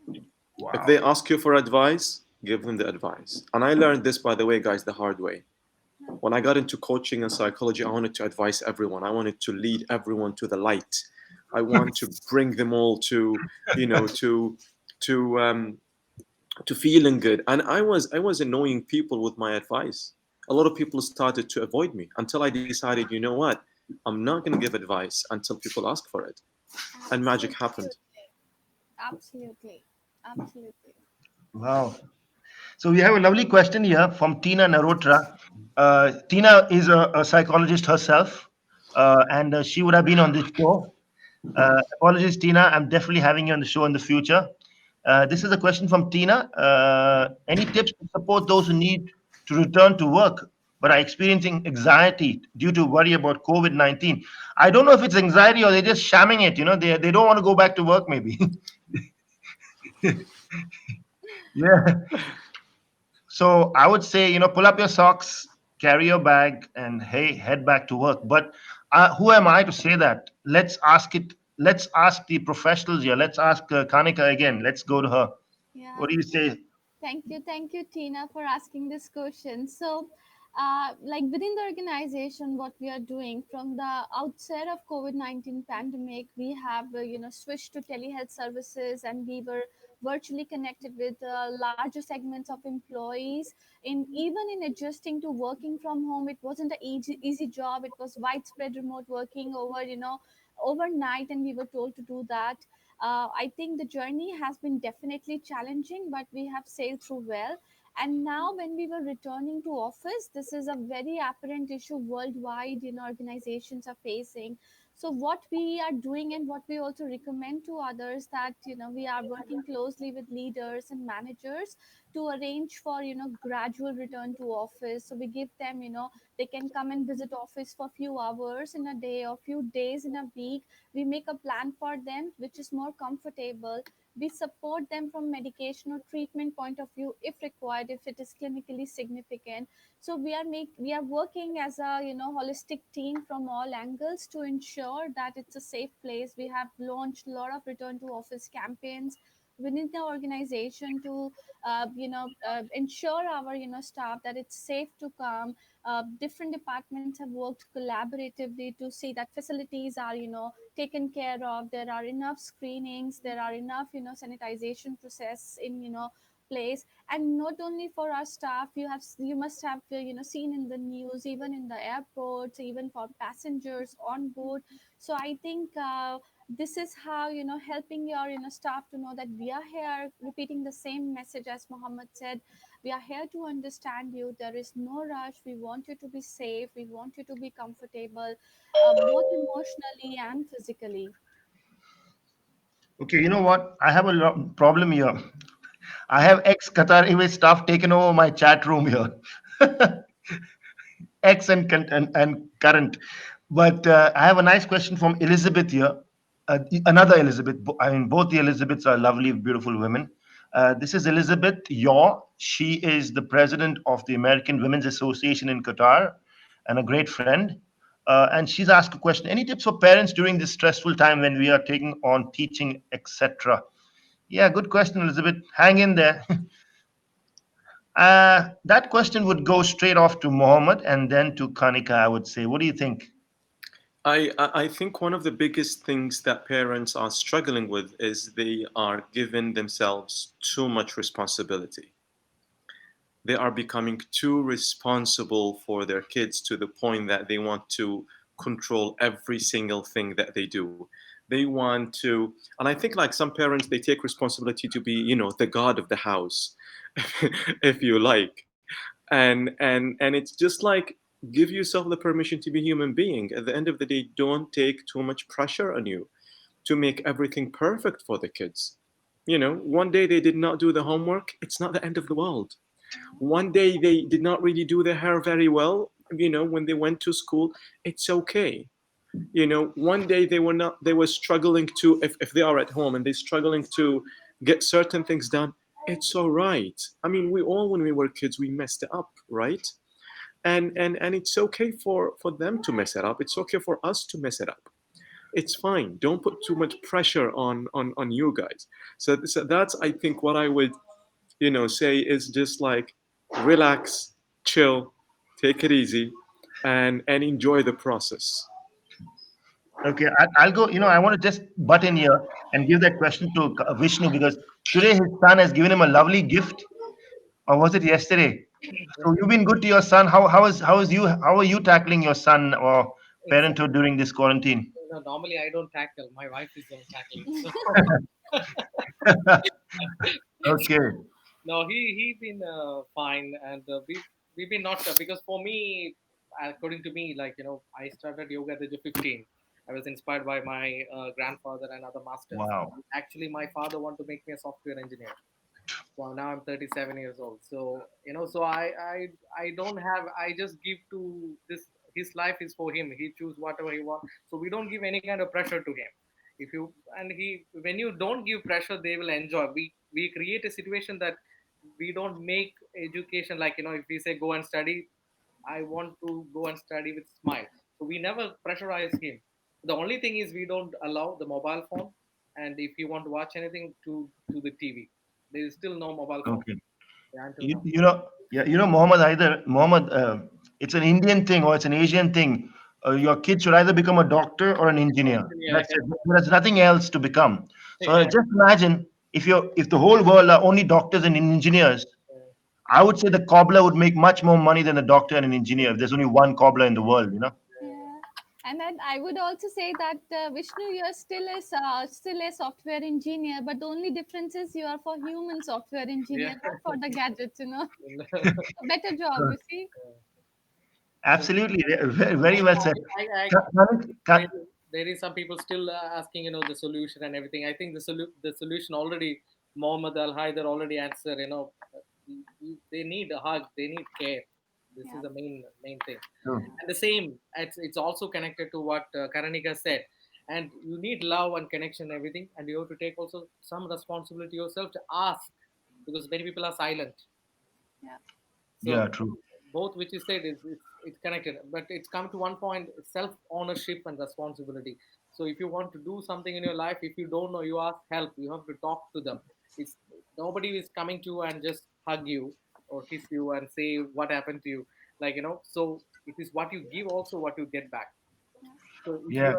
If Wow. they ask you for advice, give them the advice. And I learned this, by the way, guys, the hard way. When I got into coaching and psychology, I wanted to advise everyone. I wanted to lead everyone to the light. I want to bring them all to, you know, to to feeling good. And I was annoying people with my advice. A lot of people started to avoid me until I decided, you know what? I'm not going to give advice until people ask for it. And magic happened. Absolutely. Absolutely. Absolutely. Wow. So we have a lovely question here from Tina Narotra. Tina is a psychologist herself, and she would have been on this show. Apologies, Tina. I'm definitely having you on the show in the future. This is a question from Tina. Any tips to support those who need to return to work but are experiencing anxiety due to worry about COVID-19? I don't know if it's anxiety or they're just shamming it. They don't want to go back to work, maybe. Yeah. So I would say, pull up your socks, carry your bag, and hey, head back to work. But who am I to say that? Let's ask it. Let's ask the professionals here. Let's ask Kanika again. Let's go to her. Yeah. What do you say? Thank you, Tina, for asking this question. So, like within the organization, what we are doing from the outset of COVID-19 pandemic, we have switched to telehealth services, and we were virtually connected with larger segments of employees. In even in adjusting to working from home, it wasn't an easy job. It was widespread remote working over overnight, and we were told to do that. I think the journey has been definitely challenging, but we have sailed through well. And now, when we were returning to office, this is a very apparent issue worldwide. Organizations are facing. So, what we are doing and what we also recommend to others, that we are working closely with leaders and managers to arrange for gradual return to office. So we give them they can come and visit office for few hours in a day or few days in a week. We make a plan for them which is more comfortable. We support them from medication or treatment point of view if required, if it is clinically significant. So we are working as a holistic team from all angles to ensure that it's a safe place. We have launched a lot of return to office campaigns within the organization to ensure our staff that it's safe to come. Different departments have worked collaboratively to see that facilities are taken care of. There are enough screenings, there are enough sanitization process in place. And not only for our staff, you must have seen in the news, even in the airports, even for passengers on board. So I think this is how helping your staff to know that we are here, repeating the same message as Mohammed said. We are here to understand you. There is no rush. We want you to be safe. We want you to be comfortable, both emotionally and physically. Okay, you know what? I have a problem here. I have ex Qatar Airways staff taken over my chat room here. Ex and current. But I have a nice question from Elizabeth here. Another Elizabeth. I mean, both the Elizabeths are lovely, beautiful women. This is Elizabeth Yaw. She is the president of the American Women's Association in Qatar and a great friend. And she's asked a question: any tips for parents during this stressful time when we are taking on teaching, etc.? Yeah, good question, Elizabeth. Hang in there. That question would go straight off to Mohammed and then to Kanika, I would say. What do you think? I think one of the biggest things that parents are struggling with is they are giving themselves too much responsibility. They are becoming too responsible for their kids to the point that they want to control every single thing that they do. They want to, and I think like some parents, they take responsibility to be, the god of the house, if you like. And it's just like, give yourself the permission to be a human being. At the end of the day, don't take too much pressure on you to make everything perfect for the kids. One day they did not do the homework, it's not the end of the world. One day they did not really do their hair very well, when they went to school, it's okay. One day they were struggling to, if they are at home and they're struggling to get certain things done, it's all right. I mean, we all, when we were kids, we messed it up, right? And it's okay for them to mess it up, it's okay for us to mess it up. It's fine, don't put too much pressure on you guys. So that's, I think, what I would say is just like, relax, chill, take it easy, and enjoy the process. Okay, I'll go. I want to just butt in here and give that question to Vishnu because today his son has given him a lovely gift. Or was it yesterday? So you've been good to your son. How are you tackling your son or It's parenthood during this quarantine? normally I don't tackle. My wife is the one tackling. So Okay. no, he been fine, and we've been not because for me, according to me, like I started yoga at the age of 15. I was inspired by my grandfather and other masters. Wow. Actually, my father wanted to make me a software engineer. So now I'm 37 years old. So so I don't have. I just give to this. His life is for him. He choose whatever he wants. So we don't give any kind of pressure to him. If you and he when you don't give pressure, they will enjoy. We create a situation that we don't make education like if we say go and study, I want to go and study with smile. So we never pressurize him. The only thing is we don't allow the mobile phone, and if you want to watch anything to the TV, there is still no mobile phone. Okay. Yeah, until You, now. you know, yeah, Mohammed, it's an Indian thing or it's an Asian thing. Your kid should either become a doctor or an engineer. Yeah, That's it. There's nothing else to become. So yeah, just imagine if the whole world are only doctors and engineers, I would say the cobbler would make much more money than the doctor and an engineer if there's only one cobbler in the world. Yeah. And then I would also say that Vishnu, you're still a software engineer, but the only difference is you are for human software yeah. engineer, not for the gadgets. Yeah. A better job, you see. So Absolutely. Very, very well said. I Ka- Kanik- there, Ka- there is some people still asking the solution and everything. I think the solution already Mohammed Al Hayder already answered. They need a hug, they need care. This is Yeah. the main thing. True. And the same, it's also connected to what Kanika said. And you need love and connection and everything, and you have to take also some responsibility yourself to ask, because many people are silent. Yeah. So Yeah, true. both which is said is it's connected, but it's come to one point: self ownership and responsibility. So if you want to do something in your life, if you don't know, you ask help. You have to talk to them. It's nobody is coming to you and just hug you or kiss you and say what happened to you. So it is what you give, also what you get back. So Yeah.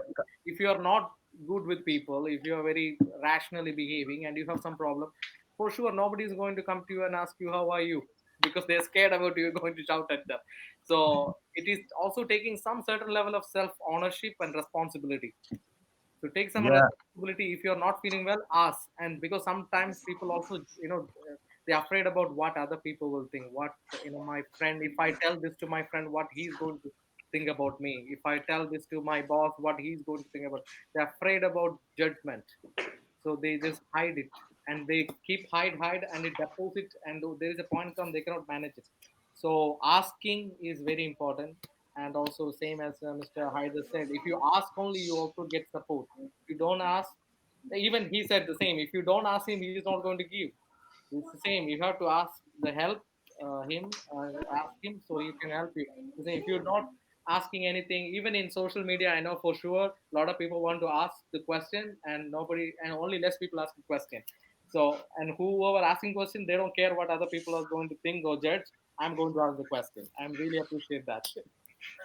if you are not good with people, if you are very rationally behaving and you have some problem, for sure nobody is going to come to you and ask you how are you, because they're scared about you going to shout at them. So it is also taking some certain level of self ownership and responsibility. So take some Yeah. responsibility. If you're not feeling well, ask. And because sometimes people also they're afraid about what other people will think. What my friend, if I tell this to my friend, what he's going to think about me. If I tell this to my boss, what he's going to think about. They're afraid about judgment, so they just hide it, and they keep hide and it deposit, and there is a point come they cannot manage it. So asking is very important. And also same as Mr. Haider said, if you ask only, you also get support. If you don't ask, even he said the same, if you don't ask him, he is not going to give. It's the same, you have to ask the help him, ask him so he can help you. So if you're not asking anything, even in social media, I know for sure a lot of people want to ask the question, and nobody, and only less people ask the question. So, and whoever asking question, they don't care what other people are going to think or judge. I'm going to ask the question. I'm really appreciate that.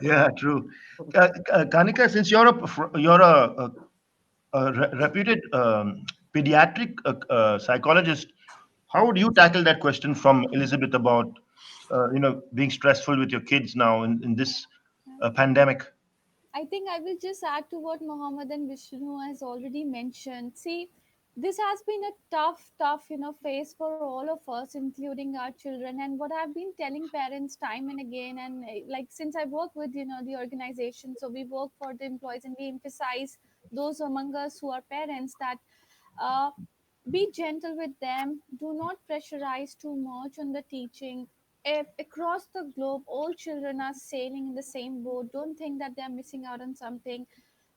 Yeah, true. Kanika, since you're a reputed pediatric psychologist, how would you tackle that question from Elizabeth about being stressful with your kids now in this pandemic? I think I will just add to what Mohammed and Vishnu has already mentioned. See, this has been a tough, phase for all of us, including our children. And what I've been telling parents time and again, and like since I work with, the organization, so we work for the employees and we emphasize those among us who are parents that uh, be gentle with them. Do not pressurize too much on the teaching. If across the globe, all children are sailing in the same boat. Don't think that they are missing out on something.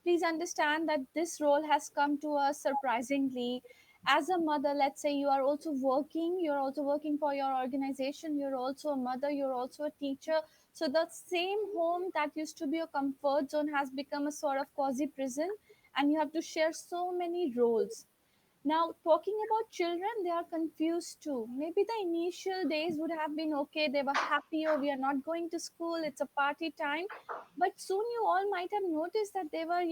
Please understand that this role has come to us surprisingly. As a mother, let's say you're also working for your organization, you're also a mother, you're also a teacher. So the same home that used to be a comfort zone has become a sort of quasi prison, and you have to share so many roles. Now, talking about children, they are confused too. Maybe the initial days would have been okay. They were happy, oh, we are not going to school, it's a party time. But soon you all might have noticed that they were,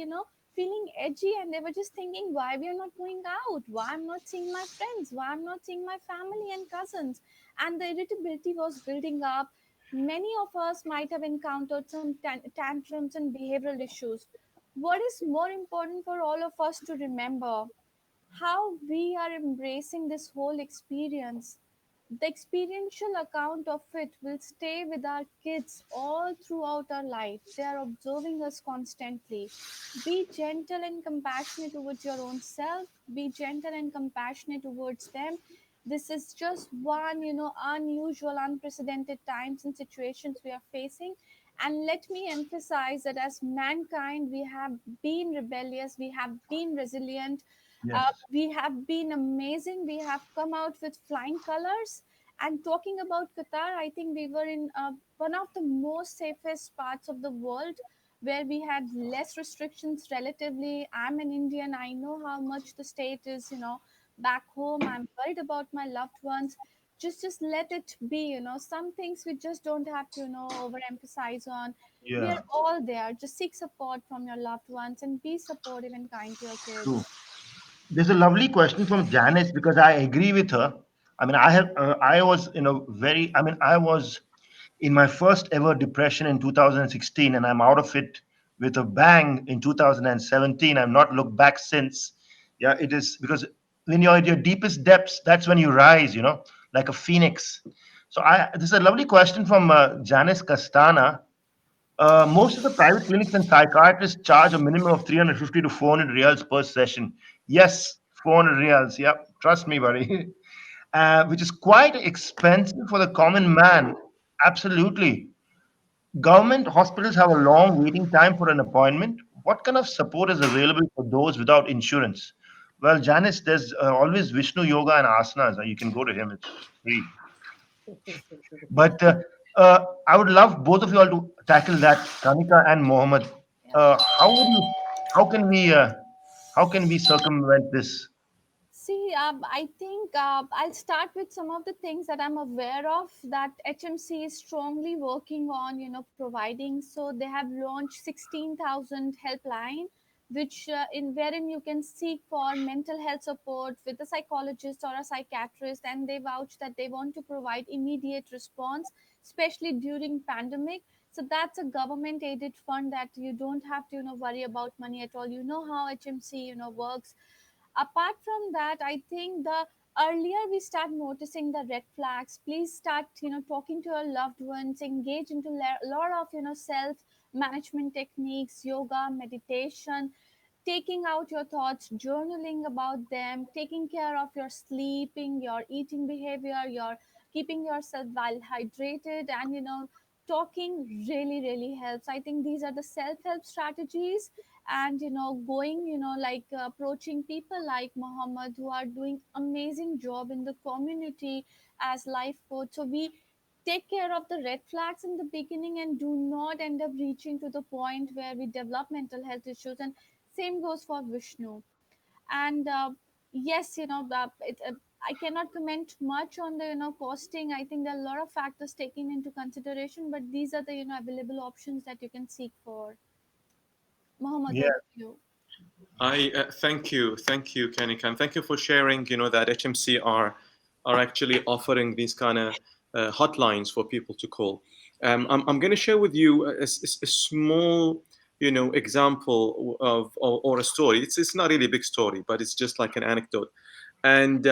feeling edgy, and they were just thinking, why we are not going out? Why I'm not seeing my friends? Why I'm not seeing my family and cousins? And the irritability was building up. Many of us might have encountered some tantrums and behavioral issues. What is more important for all of us to remember? How we are embracing this whole experience. The experiential account of it will stay with our kids all throughout our life. They are observing us constantly. Be gentle and compassionate towards your own self. Be gentle and compassionate towards them. This is just one, unusual, unprecedented times and situations we are facing. And let me emphasize that as mankind, we have been rebellious, we have been resilient, Yes. we have been amazing. We have come out with flying colors. And talking about Qatar, I think we were in one of the most safest parts of the world where we had less restrictions relatively. I'm an Indian. I know how much the state is, back home. I'm worried about my loved ones. Just let it be. Some things we just don't have to, overemphasize on. We Yeah. are all there. Just seek support from your loved ones and be supportive and kind to your True. kids. There's a lovely question from Janice because I agree with her. I mean, I was I was in my first ever depression in 2016, and I'm out of it with a bang in 2017. I've not looked back since. Yeah, it is because when you're at your deepest depths, that's when you rise, like a phoenix. So this is a lovely question from Janice Castana. Most of the private clinics and psychiatrists charge a minimum of 350 to 400 reals per session. Yes, 400 reals. Yep, trust me, buddy. Which is quite expensive for the common man. Absolutely. Government hospitals have a long waiting time for an appointment. What kind of support is available for those without insurance? Well, Janice, there's always Vishnu Yoga and asanas. You can go to him, it's free. But I would love both of you all to tackle that, Kanika and Mohammed. Yeah. How would you? How can we? How can we circumvent this? See, I think I'll start with some of the things that I'm aware of that HMC is strongly working on, providing. So they have launched 16,000 helpline, which in wherein you can seek for mental health support with a psychologist or a psychiatrist, and they vouch that they want to provide immediate response, especially during pandemic. So that's a government aided fund that you don't have to, worry about money at all. You know how HMC, works. Apart from that, I think the earlier we start noticing the red flags, please start talking to your loved ones, engage into a lot of self management techniques, yoga, meditation, taking out your thoughts, journaling about them, taking care of your sleeping, your eating behavior, your keeping yourself well hydrated, and talking really helps. I think these are the self help strategies. and going, like approaching people like Mohammed, who are doing amazing job in the community as life coach. So we take care of the red flags in the beginning and do not end up reaching to the point where we develop mental health issues. And same goes for Vishnu. And yes, I cannot comment much on the costing. I think there are a lot of factors taken into consideration, but these are the available options that you can seek for. Mohammed, Yeah. over to you. I thank you, Kanika, and thank you for sharing. That HMC are actually offering these kind of hotlines for people to call. I'm going to share with you a small, example of or a story. It's not really a big story, but it's just like an anecdote. And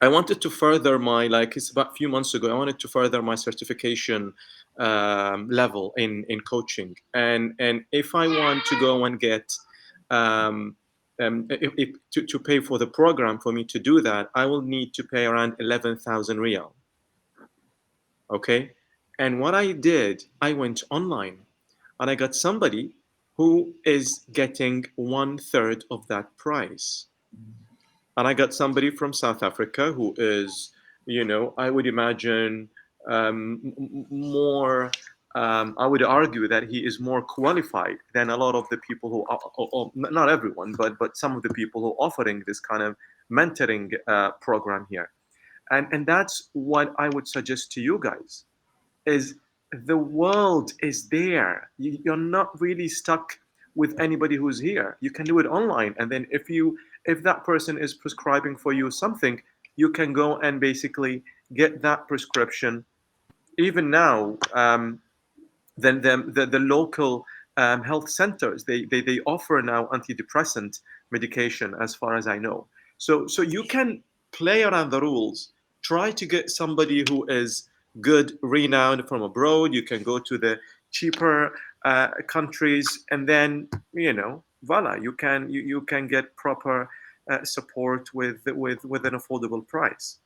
I wanted to further my, like, it's about a few months ago. I wanted to further my certification level in coaching, and if I want to go and get to pay for the program for me to do that, I will need to pay around 11,000 riyal. Okay, and what I did, I went online and I got somebody who is getting 1/3 of that price. And I got somebody from South Africa who is, I would imagine more. I would argue that he is more qualified than a lot of the people who, not everyone, but some of the people who are offering this kind of mentoring program here. And that's what I would suggest to you guys is the world is there. You're not really stuck with anybody who's here. You can do it online, and then if that person is prescribing for you something, you can go and basically get that prescription. Even now, then the local health centers, they offer now antidepressant medication, as far as I know. So you can play around the rules, try to get somebody who is good, renowned from abroad. You can go to the cheaper countries, and then voila, you can get proper support with an affordable price.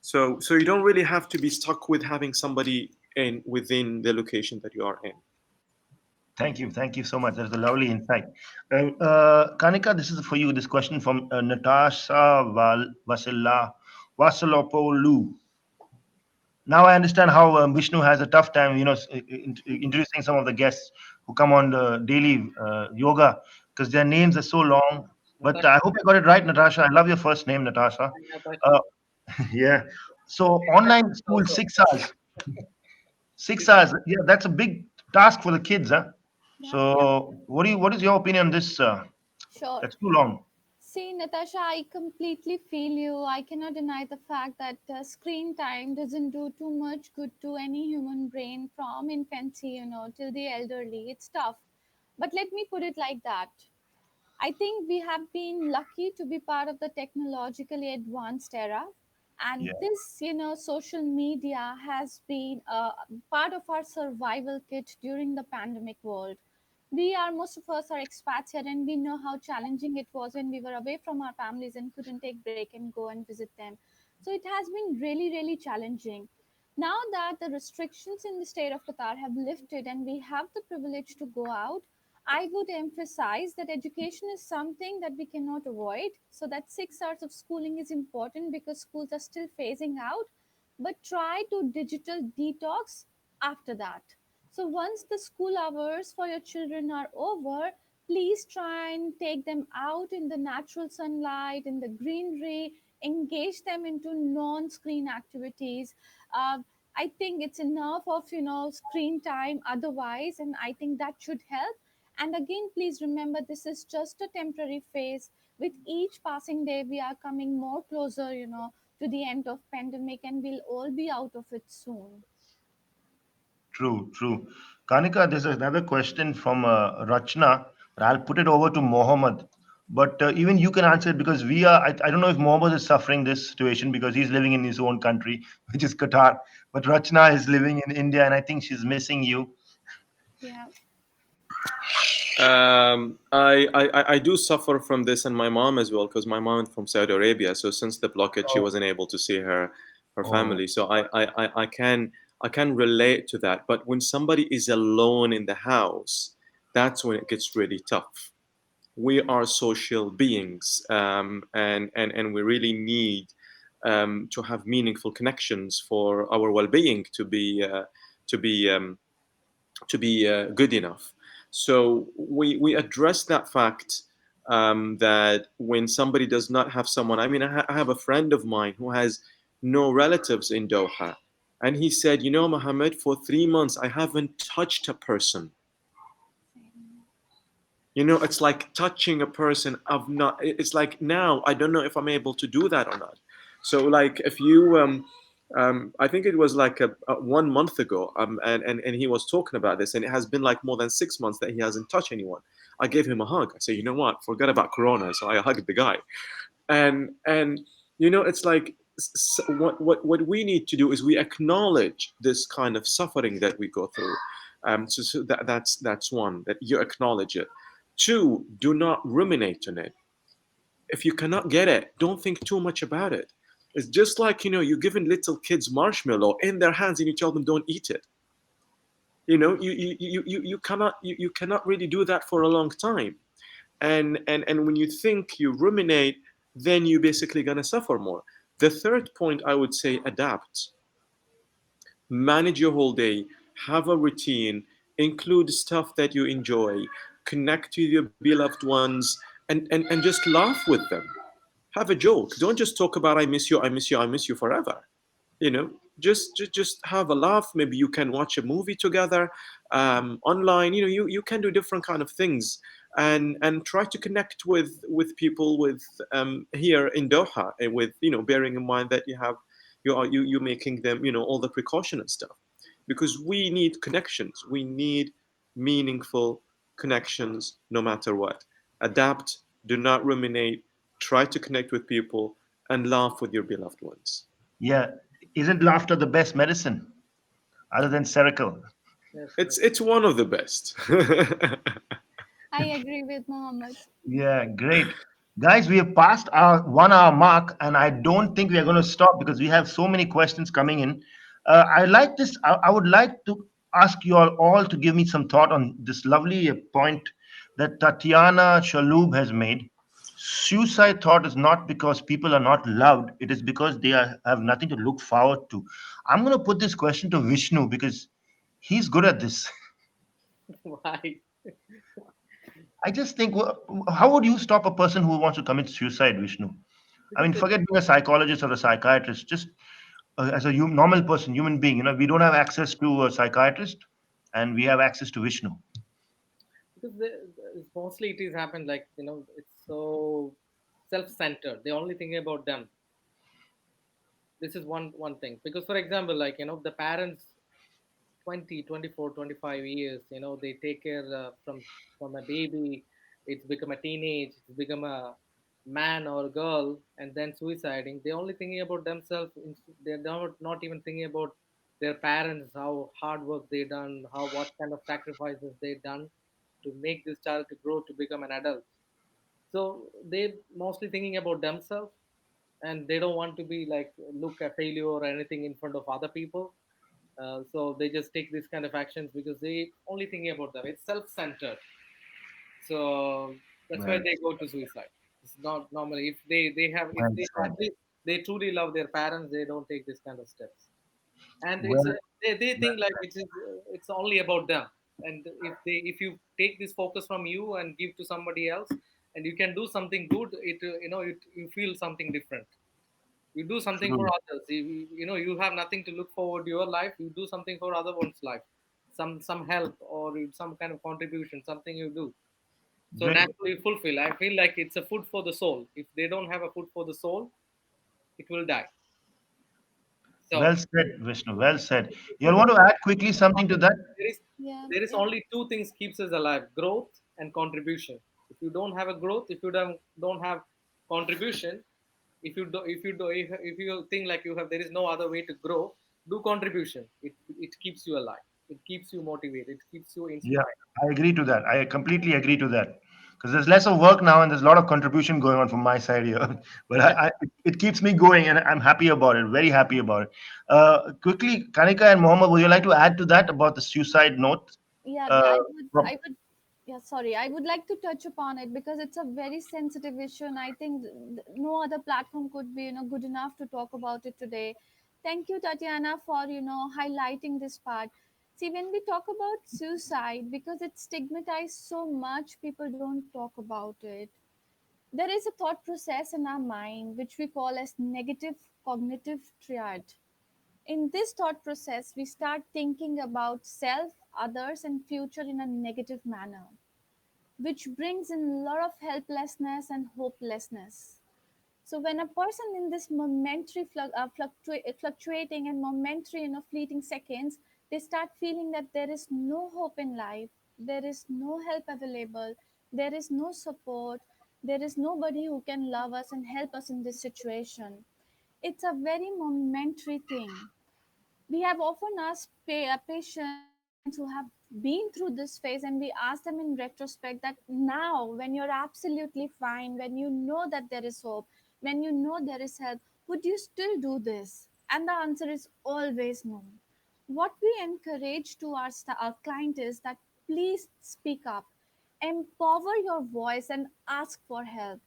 So you don't really have to be stuck with having somebody in within the location that you are in. Thank you so much. That's a lovely insight. Kanika, this is for you. This question from Natasha Vasilopoulou. Now I understand how Vishnu has a tough time, introducing some of the guests who come on the daily yoga because their names are so long. But I Natasha, hope I got it right, Natasha. I love your first name, Natasha. Natasha. Uh, yeah. So online school, Also, 6 hours. Six six. hours. Yeah, that's a big task for the kids, huh? Yeah, So what is your opinion on this? sure. That's too long. See, Natasha, I completely feel you. I cannot deny the fact that screen time doesn't do too much good to any human brain from infancy, till the elderly. It's tough. But let me put it like that. I think we have been lucky to be part of the technologically advanced era. And Yeah. this, social media has been a part of our survival kit during the pandemic world. Most of us are expats here, and we know how challenging it was when we were away from our families and couldn't take break and go and visit them. So it has been really, really challenging. Now that the restrictions in the state of Qatar have lifted and we have the privilege to go out, I would emphasize that education is something that we cannot avoid. So that 6 hours of schooling is important because schools are still phasing out, but try to digital detox after that. So once the school hours for your children are over, please try and take them out in the natural sunlight, in the greenery, engage them into non-screen activities. Uh, I think it's enough of screen time otherwise, and I think that should help. And again, please remember this is just a temporary phase. With each passing day, we are coming more closer, to the end of pandemic, and we'll all be out of it soon. True, true. Kanika, there's another question from Rachna, but I'll put it over to Mohammed. But even you can answer it because I don't know if Mohammed is suffering this situation because he's living in his own country, which is Qatar. But Rachna is living in India, and I think she's missing you. Yeah. I do suffer from this, and my mom as well, because my mom is from Saudi Arabia. So since the blockade, she Oh, wasn't able to see her oh, family. So I can relate to that. But when somebody is alone in the house, that's when it gets really tough. We are social beings, and we really need to have meaningful connections for our well-being to be good enough. So we address that fact, that when somebody does not have someone, I mean, I have a friend of mine who has no relatives in Doha, and he said, Mohammed, for 3 months I haven't touched a person. It's like touching a person. I've not. It's like now I don't know if I'm able to do that or not. So like if you, I think it was like a 1 month ago, and he was talking about this, and it has been like more than 6 months that he hasn't touched anyone. I gave him a hug. I said, you know what? Forget about Corona. So I hugged the guy, and it's like what we need to do is we acknowledge this kind of suffering that we go through. So that's one, that you acknowledge it. Two, do not ruminate on it. If you cannot get it, don't think too much about it. It's just like, you're giving little kids marshmallow in their hands and you tell them don't eat it. You cannot really do that for a long time. And when you think, you ruminate, then you're basically gonna suffer more. The third point, I would say, adapt. Manage your whole day, have a routine, include stuff that you enjoy, connect with your beloved ones, and just laugh with them. Have a joke. Don't just talk about I miss you, I miss you, I miss you forever. Just have a laugh. Maybe you can watch a movie together, online. You can do different kind of things, and try to connect with people with here in Doha, and with bearing in mind that you making them all the precaution and stuff, because we need connections. We need meaningful connections no matter what. Adapt. Do not ruminate. Try to connect with people and laugh with your beloved ones. Yeah. Isn't laughter the best medicine other than Serical? Yes, It's yes. it's one of the best. I agree with Mohammed. Yeah, great. Guys, we have passed our 1 hour mark, and I don't think we are going to stop because we have so many questions coming in. I like this. I would like to ask you all to give me some thought on this lovely point that Tatiana Shalhoub has made. Suicide thought is not because people are not loved, it is because have nothing to look forward to. I'm going to put this question to Vishnu because he's good at this. Why? I just think, how would you stop a person who wants to commit suicide, Vishnu? I Because mean, forget being a psychologist or a psychiatrist. Just as a normal person, human being, we don't have access to a psychiatrist, and we have access to Vishnu. mostly it is happened like it's so self-centered. They only think about them. This is one thing, because for example, like the parents 20, 24, 25 years, they take care from a baby. It's become a teenage, it's become a man or a girl, and then suiciding. They're only thinking about themselves. They're not even thinking about their parents, how hard work they done, how what kind of sacrifices they done to make this child to grow to become an adult. So they mostly thinking about themselves, and they don't want to be like look a failure or anything in front of other people. So they just take this kind of actions because they only thinking about them. It's self-centered. So that's why Well, they go to suicide. It's not normally if if well they at said. least they truly love their parents, they don't take this kind of steps. And Well, they well think like said. it's only about them. And if you take this focus from you and give to somebody else, and you can do something good, you feel something different. You do something for True. others. You have nothing to look forward to your life. You do something for other one's life, some help or some kind of contribution, something you do. So Great. naturally fulfill. I feel like it's a food for the soul. If they don't have a food for the soul, it will die. So Well said, Vishnu. Well said. You want to add quickly something to that? there is Yeah, there is yeah. only two things keeps us alive: growth and contribution. If you don't have a growth, if you don't have contribution, if you think like you have, there is no other way to grow. Do contribution. It keeps you alive. It keeps you motivated. It keeps you Yeah, inspired. I agree to that. I completely agree to that. Because there's less of work now and there's a lot of contribution going on from my side here. But it keeps me going and I'm happy about it, very happy about it. Quickly, Kanika and Mohammed, would you like to add to that about the suicide note? Yeah, Uh, I would, from- I would, Yeah, sorry. I would like to touch upon it because it's a very sensitive issue, and I think no other platform could be, good enough to talk about it today. Thank you, Tatiana, for highlighting this part. See, when we talk about suicide, because it's stigmatized so much, people don't talk about it. There is a thought process in our mind which we call as negative cognitive triad. In this thought process, we start thinking about self, others, and future in a negative manner, which brings in a lot of helplessness and hopelessness. So when a person in this momentary fluctuating and momentary, fleeting seconds, they start feeling that there is no hope in life, there is no help available, there is no support, there is nobody who can love us and help us in this situation. It's a very momentary thing. We have often asked patients who have been through this phase, and we ask them in retrospect that now, when you're absolutely fine, when you know that there is hope, when you know there is help, would you still do this? And the answer is always no. What we encourage to our client is that please speak up, empower your voice, and ask for help.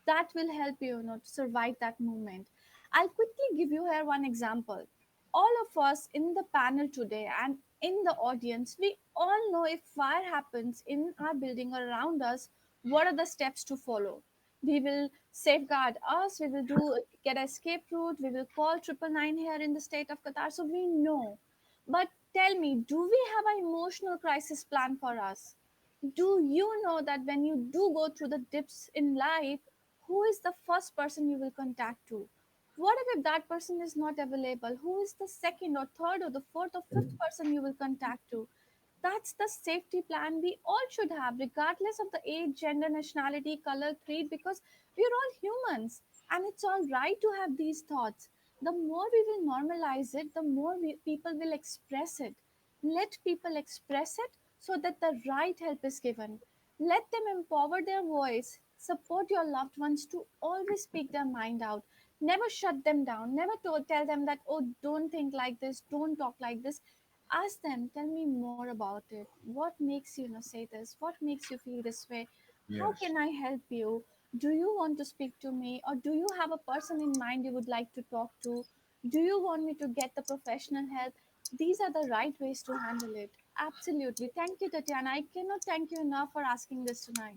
That will help you, to survive that moment. I'll quickly give you here one example. All of us in the panel today and in the audience, we all know if fire happens in our building or around us, what are the steps to follow? We will safeguard us, we will do get escape route, we will call 999 here in the state of Qatar, so we know. But tell me, do we have an emotional crisis plan for us? Do you know that when you do go through the dips in life, who is the first person you will contact to? What if that person is not available? Who is the second or third or the fourth or fifth person you will contact to? That's the safety plan we all should have, regardless of the age, gender, nationality, color, creed, because we're all humans and it's all right to have these thoughts. The more we will normalize it, the more people will express it. Let people express it so that the right help is given. Let them empower their voice. Support your loved ones to always speak their mind out. Never shut them down. Never tell them that, oh, don't think like this, don't talk like this. Ask them, tell me more about it. What makes you, say this? What makes you feel this way? How Yes. can I help you? Do you want to speak to me, or do you have a person in mind you would like to talk to? Do you want me to get the professional help? These are the right ways to handle it. Absolutely. Thank you, Tatiana. I cannot thank you enough for asking this tonight.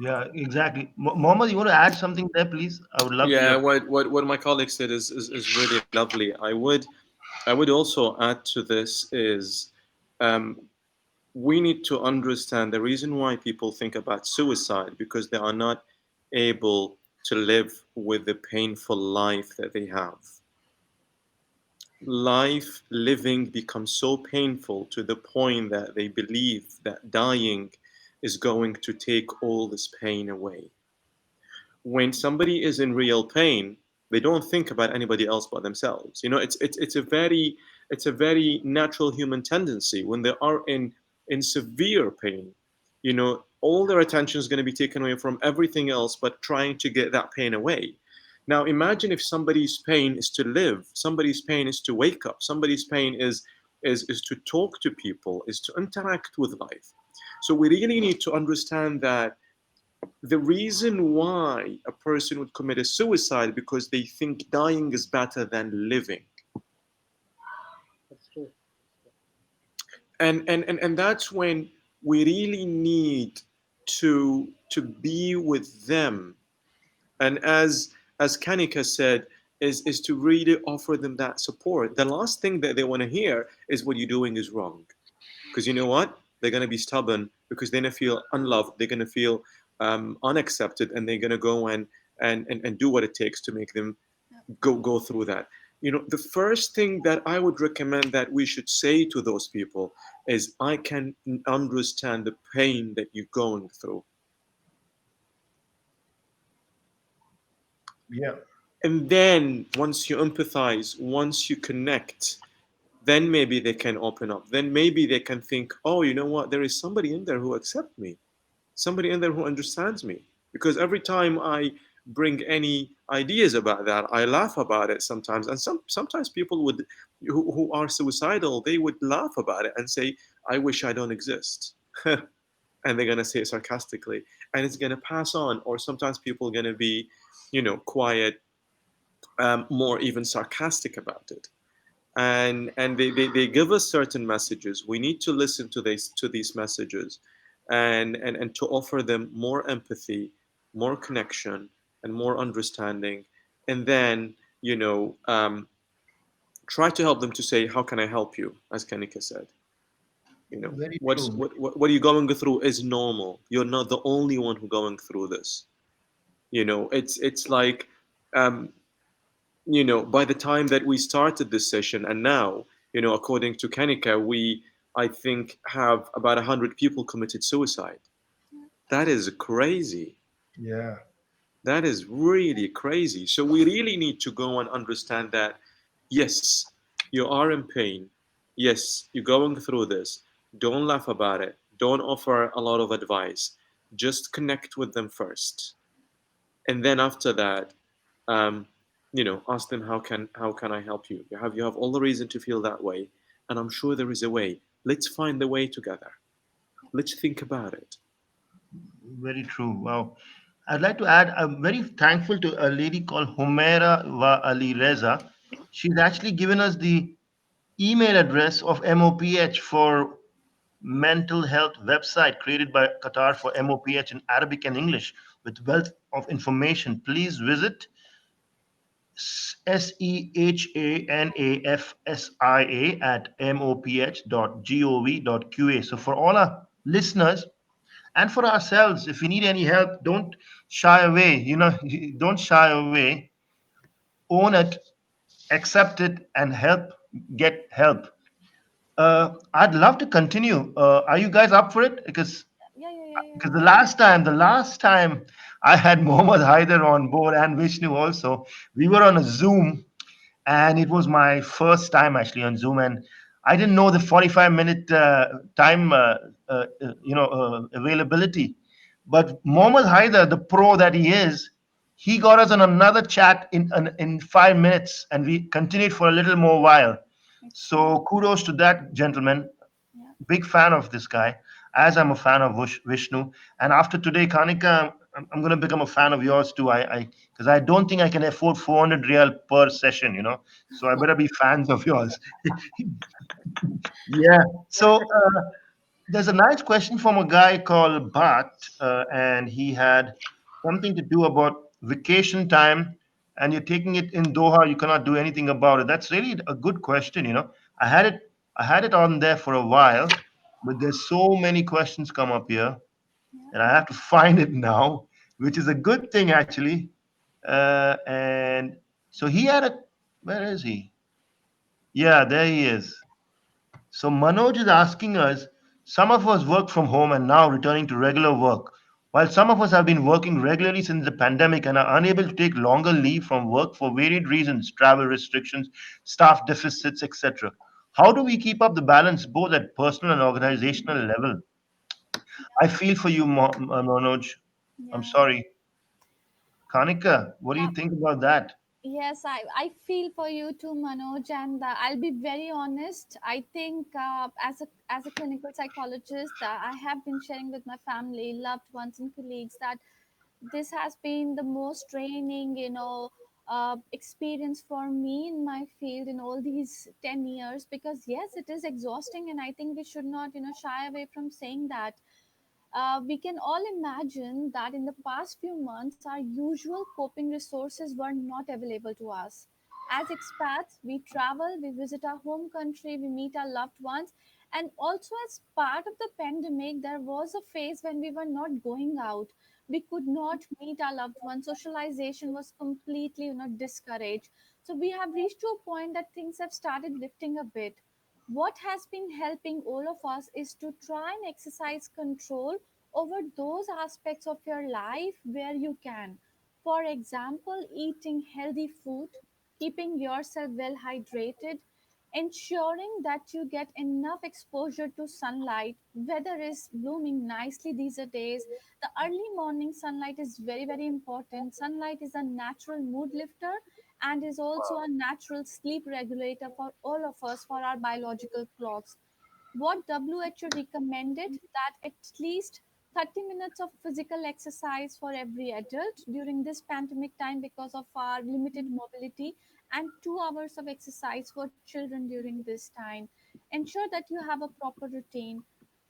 Yeah, exactly. Mohammed, you want to add something there, please? I would love to Yeah, hear. what my colleague said is really lovely. I would also add to this is um, we need to understand the reason why people think about suicide because they are not able to live with the painful life that they have. Life living becomes so painful to the point that they believe that dying is going to take all this pain away. When somebody is in real pain, they don't think about anybody else but themselves. It's a very natural human tendency when they are in severe pain. All their attention is going to be taken away from everything else but trying to get that pain away. Now imagine if somebody's pain is to live, somebody's pain is to wake up, somebody's pain is to talk to people, is to interact with life. So we really need to understand that the reason why a person would commit a suicide because they think dying is better than living. That's true. And that's when we really need to be with them. And as Kanika said, is to really offer them that support. The last thing that they want to hear is what you're doing is wrong. Because you know what? They're going to be stubborn because they're going to feel unloved. They're going to feel unaccepted, and they're going to go and do what it takes to make them go through that. The first thing that I would recommend that we should say to those people is, I can understand the pain that you're going through. Yeah. And then once you empathize, once you connect, then maybe they can open up. Then maybe they can think, oh, you know what? There is somebody in there who accepts me, somebody in there who understands me. Because every time I bring any ideas about that, I laugh about it sometimes. And sometimes people who are suicidal, they would laugh about it and say, I wish I don't exist. and they're going to say it sarcastically, and it's going to pass on. Or sometimes people are going to be, quiet, more even sarcastic about it. And they give us certain messages. We need to listen to these messages, and to offer them more empathy, more connection, and more understanding. And then, try to help them to say, how can I help you? As Kanika said, Very what's true. what you're going through is normal. You're not the only one who going through this. It's like, um, by the time that we started this session, and now, according to Kanika, we, I think, have about 100 people committed suicide. Yeah. That is crazy. Yeah. That is really crazy. So we really need to go and understand that, yes, you are in pain. Yes, you're going through this. Don't laugh about it. Don't offer a lot of advice. Just connect with them first. And then after that, um, ask them, how can I help you? You have all the reason to feel that way. And I'm sure there is a way. Let's find the way together. Let's think about it. Very true. Wow. I'd like to add, I'm very thankful to a lady called Humaira Wa Ali Reza. She's actually given us the email address of MOPH for mental health website created by Qatar for MOPH in Arabic and English with wealth of information. Please visit SEHANAFSIA at moph.gov.qa. So for all our listeners, and for ourselves, if we need any help, don't shy away. Don't shy away. Own it, accept it, and get help. I'd love to continue. Are you guys up for it? Yeah, yeah, yeah, yeah, Because yeah. the last time I had Mohamed Hayder on board and Vishnu also, we were on a Zoom, and it was my first time actually on Zoom, and I didn't know the 45-minute time availability. But Mohammad Haider, the pro that he is, he got us on another chat in 5 minutes, and we continued for a little more while. Excellent. So kudos to that gentleman. Yeah. Big fan of this guy, as I'm a fan of Vishnu. And after today, Kanika, I'm going to become a fan of yours too. Because I don't think I can afford 400 real per session, So I better be fans of yours. Yeah. So there's a nice question from a guy called Bhat, and he had something to do about vacation time, and you're taking it in Doha. You cannot do anything about it. That's really a good question. I had it, I had it on there for a while, but there's so many questions come up here, Yeah. and I have to find it now, which is a good thing actually. And so he had a, where is he? Yeah, there he is. So Manoj is asking us, some of us work from home and now returning to regular work, while some of us have been working regularly since the pandemic and are unable to take longer leave from work for varied reasons, travel restrictions, staff deficits, etc. How do we keep up the balance both at personal and organizational level? I feel for you, Manoj. I'm Yeah. sorry. Kanika, what do you Yeah. think about that? Yes, I feel for you too, Manoj, and I'll be very honest. I think as a clinical psychologist, I have been sharing with my family, loved ones, and colleagues that this has been the most draining, experience for me in my field in all these 10 years. Because yes, it is exhausting, and I think we should not, shy away from saying that. We can all imagine that in the past few months, our usual coping resources were not available to us. As expats, we travel, we visit our home country, we meet our loved ones. And also, as part of the pandemic, there was a phase when we were not going out. We could not meet our loved ones. Socialization was completely, discouraged. So we have reached to a point that things have started lifting a bit. What has been helping all of us is to try and exercise control over those aspects of your life where you can. For example, eating healthy food, keeping yourself well hydrated, ensuring that you get enough exposure to sunlight. Weather is blooming nicely these days. The early morning sunlight is very, very important. Sunlight is a natural mood lifter and is also a natural sleep regulator for all of us for our biological clocks. What WHO recommended that at least 30 minutes of physical exercise for every adult during this pandemic time because of our limited mobility, and 2 hours of exercise for children during this time. Ensure that you have a proper routine.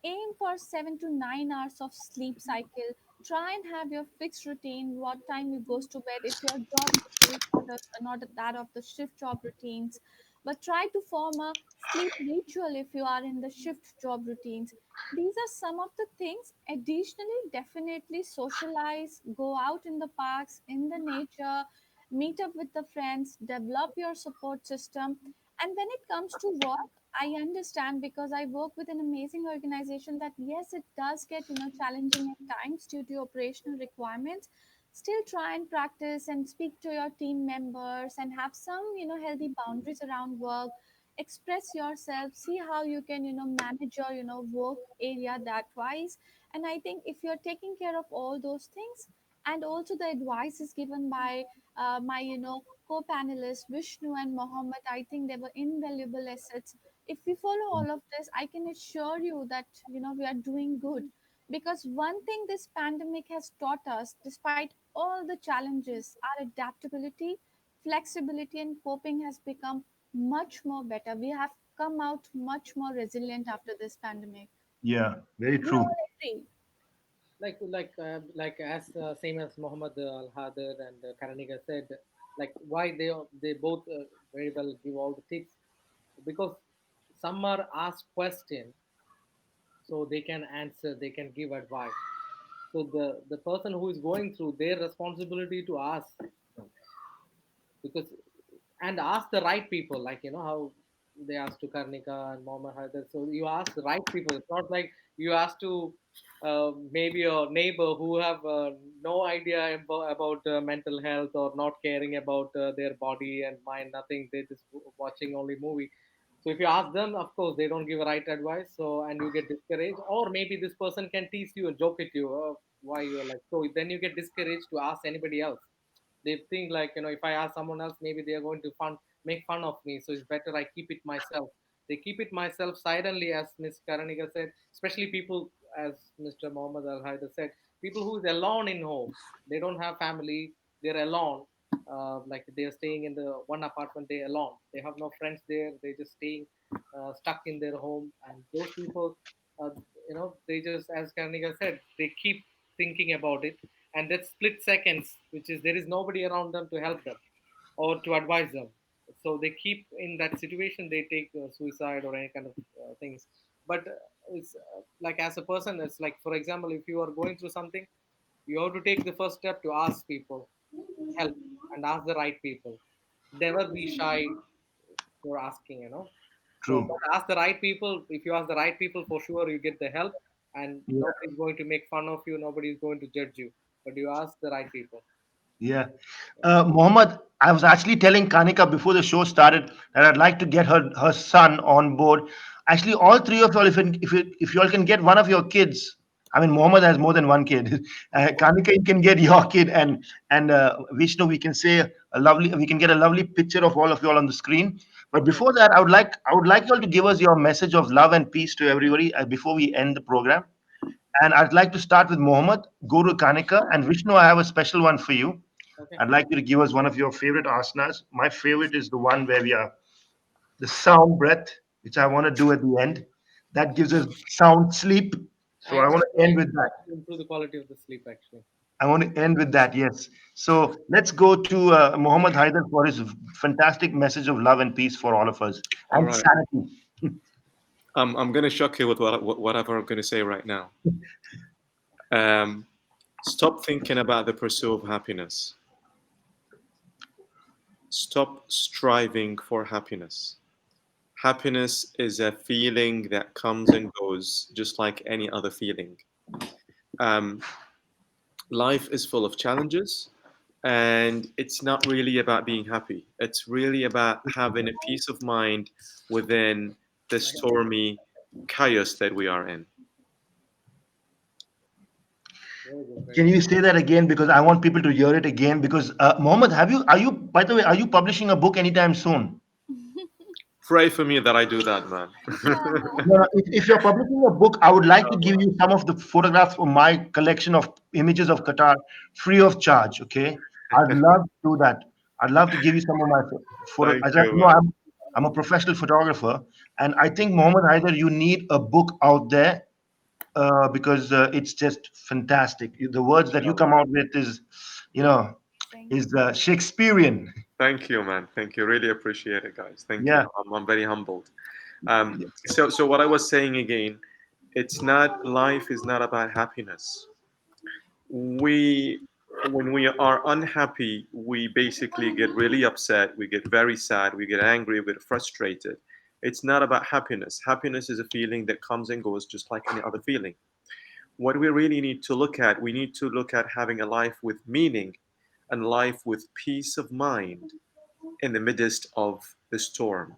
Aim for 7 to 9 hours of sleep cycle. Try and have your fixed routine, what time you goes to bed. If your job routine is not that of the shift job routines, but try to form a sleep ritual if you are in the shift job routines. These are some of the things. Additionally, definitely socialize, go out in the parks, in the nature, meet up with the friends, develop your support system. And when it comes to work, I understand because I work with an amazing organization that yes, it does get challenging at times due to operational requirements. Still try and practice and speak to your team members and have some healthy boundaries around work. Express yourself, see how you can manage your work area that wise. And I think if you're taking care of all those things, and also the advice is given by my co-panelists Vishnu and Mohammed, I think they were invaluable assets. If we follow all of this, I can assure you that we are doing good. Because one thing this pandemic has taught us, despite all the challenges, our adaptability, flexibility, and coping has become much more better. We have come out much more resilient after this pandemic. Yeah, very We true. all agree. Like as same as Mohammed Al Hader and Kanika said, like why they both very well give all the tips, because some are asked question, so they can answer, they can give advice. So the person who is going through, their responsibility to ask them, because and ask the right people, like how they asked to Karnika and Mohammed Haider. So you ask the right people. It's not like you ask to maybe your neighbor who have no idea about mental health or not caring about their body and mind, nothing. They just watching only movie. So if you ask them, of course they don't give a right advice. So and you get discouraged, or maybe this person can tease you and joke at you. Why you are like so? Then you get discouraged to ask anybody else. They think like if I ask someone else, maybe they are going to make fun of me, so it's better I keep it myself. They keep it myself silently, as Miss Karanika said, especially people, as Mr. Mohammed Al Haider said, people who is alone in home. They don't have family, they're alone. Like they're staying in the one apartment, they alone, they have no friends there, they just staying stuck in their home. And those people, uh, they just, as Karnika said, they keep thinking about it, and that split seconds, which is there is nobody around them to help them or to advise them, so they keep in that situation, they take suicide or any kind of things. But it's like as a person, it's like, for example, if you are going through something, you have to take the first step to ask people help, and ask the right people. Never be shy for asking, so True. but ask the right people. If you ask the right people, for sure you get the help, and Yeah. nobody's going to make fun of you, nobody's going to judge you, but you ask the right people. Yeah. Mohammed, I was actually telling Kanika before the show started that I'd like to get her son on board. Actually, all three of y'all, if you all can get one of your kids, I mean, Mohammed has more than one kid. Kanika, you can get your kid, and Vishnu, we can say we can get a lovely picture of all of you all on the screen. But Sure. before that, I would like you all to give us your message of love and peace to everybody before we end the program. And I'd like to start with Mohammed, go to Kanika, and Vishnu. I have a special one for you. Okay. I'd like you to give us one of your favorite asanas. My favorite is the one where we are the sound breath, which I want to do at the end. That gives us sound sleep. So I want Actually, to end with actually that. to improve the quality of the sleep, actually. I want to end with that, yes. So let's go to Mohammed Haider for his fantastic message of love and peace for all of us All and right. sanity. I'm going to shock you with whatever I'm going to say right now. Um, Stop thinking about the pursuit of happiness. Stop striving for happiness. Happiness is a feeling that comes and goes just like any other feeling. Um, Life is full of challenges, and it's not really about being happy. It's really about having a peace of mind within the stormy chaos that we are in. Very good, very Can good. you say that again? Because I want people to hear it again. Because Mohammed, are you, by the way, are you publishing a book anytime soon? Pray for me that I do that, man. Yeah. No, no, if you're publishing a book, I would like to give you some of the photographs from my collection of images of Qatar free of charge. Okay, I'd love to do that. I'd love to give you some of my photo. Thank As I you, know, man. I'm a professional photographer, and I think Mohammed Hayder, you need a book out there because it's just fantastic. The words that you Inshallah. come out with is, you know, Amazing. is Shakespearean. Thank you, man. Thank you. Really appreciate it, guys. Thank you. Yeah, I'm very humbled. So what I was saying again, it's not, life is not about happiness. We, when we are unhappy, we basically get really upset, we get very sad, we get angry, we get frustrated. It's not about happiness. Happiness is a feeling that comes and goes just like any other feeling. What we really need to look at, we need to look at having a life with meaning and life with peace of mind in the midst of the storm.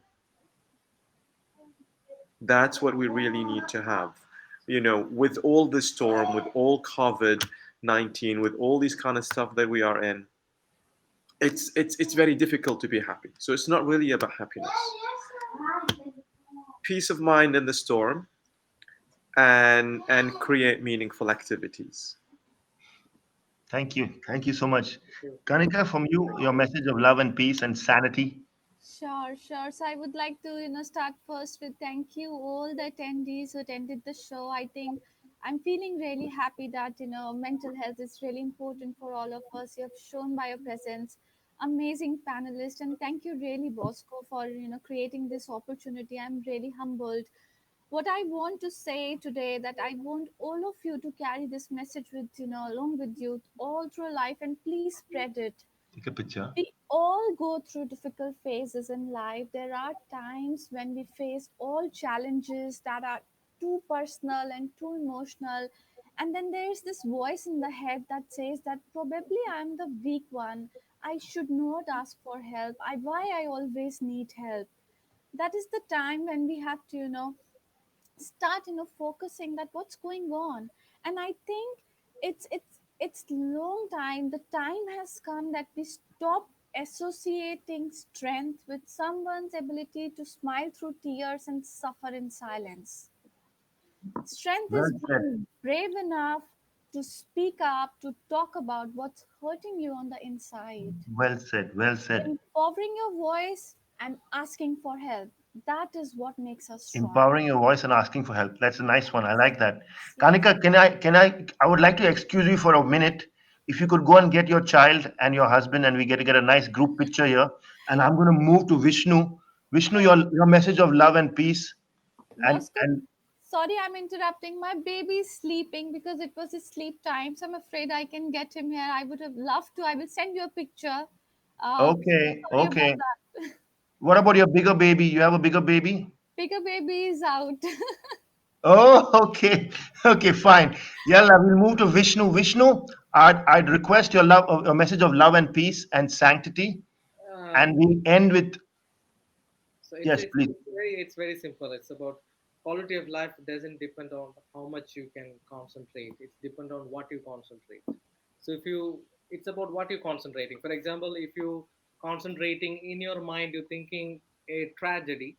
That's what we really need to have. With all the storm, with all COVID-19, with all these kind of stuff that we are in, it's very difficult to be happy. So it's not really about happiness. Peace of mind in the storm, and create meaningful activities. thank you so much, Thank Kanika. From you, your message of love and peace and sanity. Sure, sure. So I would like to, start first with thank you all the attendees who attended the show. I think I'm feeling really happy that, mental health is really important for all of us. You have shown by your presence, amazing panelist, and thank you really, Bosco, for, creating this opportunity. I'm really humbled. What I want to say today that I want all of you to carry this message with, along with you all through life and please spread it. Take a picture. We all go through difficult phases in life. There are times when we face all challenges that are too personal and too emotional. And then there is this voice in the head that says that probably I'm the weak one. I should not ask for help. Why I always need help. That is the time when we have to, start focusing that what's going on. And I think it's long time, the time has come that we stop associating strength with someone's ability to smile through tears and suffer in silence. Strength Well is said. being brave enough to speak up, to talk about what's hurting you on the inside, Well said. Well said. empowering your voice and asking for help. That is what makes us strong. Empowering your voice and asking for help. That's a nice one. I like that. Yes. Kanika, I would like to excuse you for a minute. If you could go and get your child and your husband, and we get to get a nice group picture here. And I'm going to move to Vishnu. Vishnu, Sure. your message of love and peace. Bosco, And sorry I'm interrupting. My baby's sleeping because it was his sleep time. So I'm afraid I can get him here. I would have loved to. I will send you a picture. okay, Sorry about okay. that. What about your bigger baby? You have a bigger baby? Bigger baby is out. Oh, okay. Okay, fine. Yalla, we'll move to Vishnu. Vishnu, I'd request your love, a message of love and peace and sanctity. you. And we'll end with, So it's, yes, it's please. it's very simple. It's about quality of life doesn't depend on how much you can concentrate. It's depend on what you concentrate. So if you, it's about what you're concentrating. For example, if you concentrating in your mind, you're thinking a tragedy,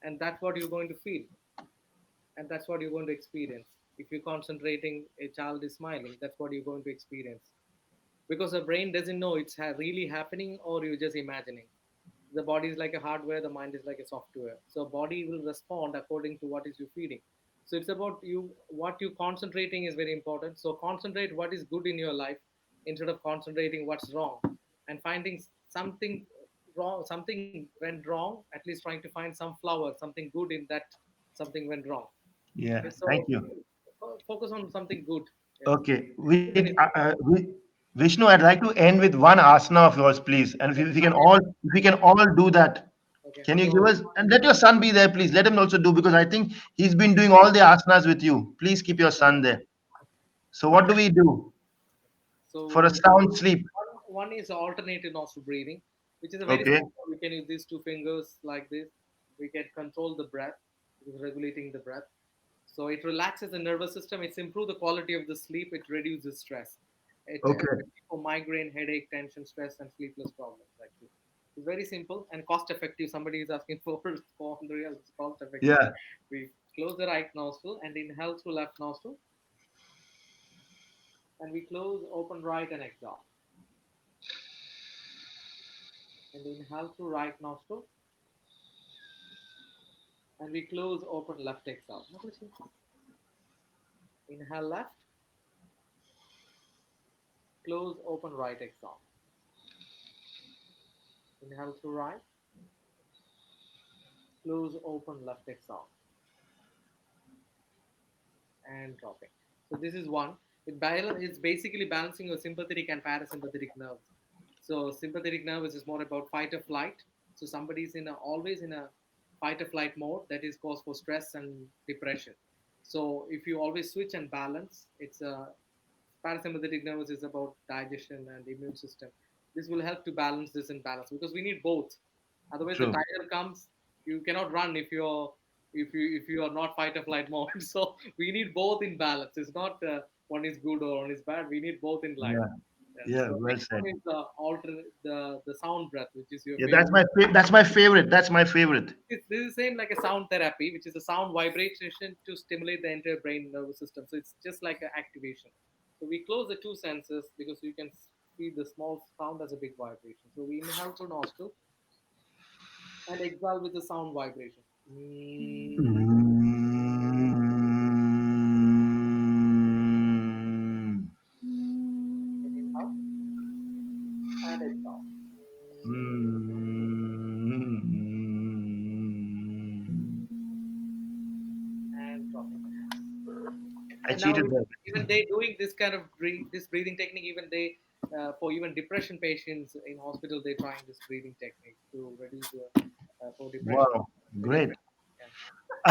and that's what you're going to feel, and that's what you're going to experience. If you're concentrating, a child is smiling, that's what you're going to experience, because the brain doesn't know it's really happening or you're just imagining. The body is like a hardware, the mind is like a software, so body will respond according to what is you feeding. So it's about you, what you concentrating is very important. So concentrate what is good in your life instead of concentrating what's wrong, and finding something wrong, something went wrong, at least trying to find some flower, something good in that something went wrong. Yeah, Okay, thank so you. focus on something good. Yeah, Okay, even if Vishnu, I'd like to end with one asana of yours, please. And if we can okay, all, if we can all do that, okay, can you give so us, and let your son be there, please. Let him also do, because I think he's been doing all the asanas with you. Please keep your son there. So what do we do for a so sound sleep? one is alternative nostril breathing, which is a very Okay, simple. We can use these two fingers like this. We can control the breath, it is regulating the breath. So it relaxes the nervous system. It's improve the quality of the sleep. It reduces stress. It okay. for migraine, headache, tension, stress, and sleepless problems actually. It's very simple and cost effective. Somebody is asking for 400 reals. It's cost effective. Yeah. We close the right nostril and inhale through left nostril, and we close, open right, and exhale. And inhale through right nostril, and we close, open, left, exhale. Inhale left, close, open, right, exhale. Inhale through right, close, open, left, exhale, and dropping. So this is one. It's basically balancing your sympathetic and parasympathetic nerves. So sympathetic nervous is more about fight or flight. So somebody's always in a fight or flight mode, that is cause for stress and depression. So if you always switch and balance, it's a parasympathetic nervous is about digestion and immune system. This will help to balance this in balance because we need both. Otherwise, the True. tiger comes. You cannot run if you are not fight or flight mode. So we need both in balance. It's not one is good or one is bad. We need both in life. Yeah. Yeah. Yeah. So Well next said. one is the the sound breath, which is your Yeah. favorite. That's my favorite. That's my favorite. This is same like a sound therapy, which is a sound vibration to stimulate the entire brain nervous system. So it's just like an activation. So we close the two senses because you can feel the small sound as a big vibration. So we inhale through nostril and exhale with the sound vibration. Mm. Mm. Inhale and exhale. Mm. And dropping the hands. I And now cheated there. even they doing this kind of this breathing technique, even they for even depression patients in hospital, they trying this breathing technique to reduce for depression. Wow. Very Great. effective. Yeah.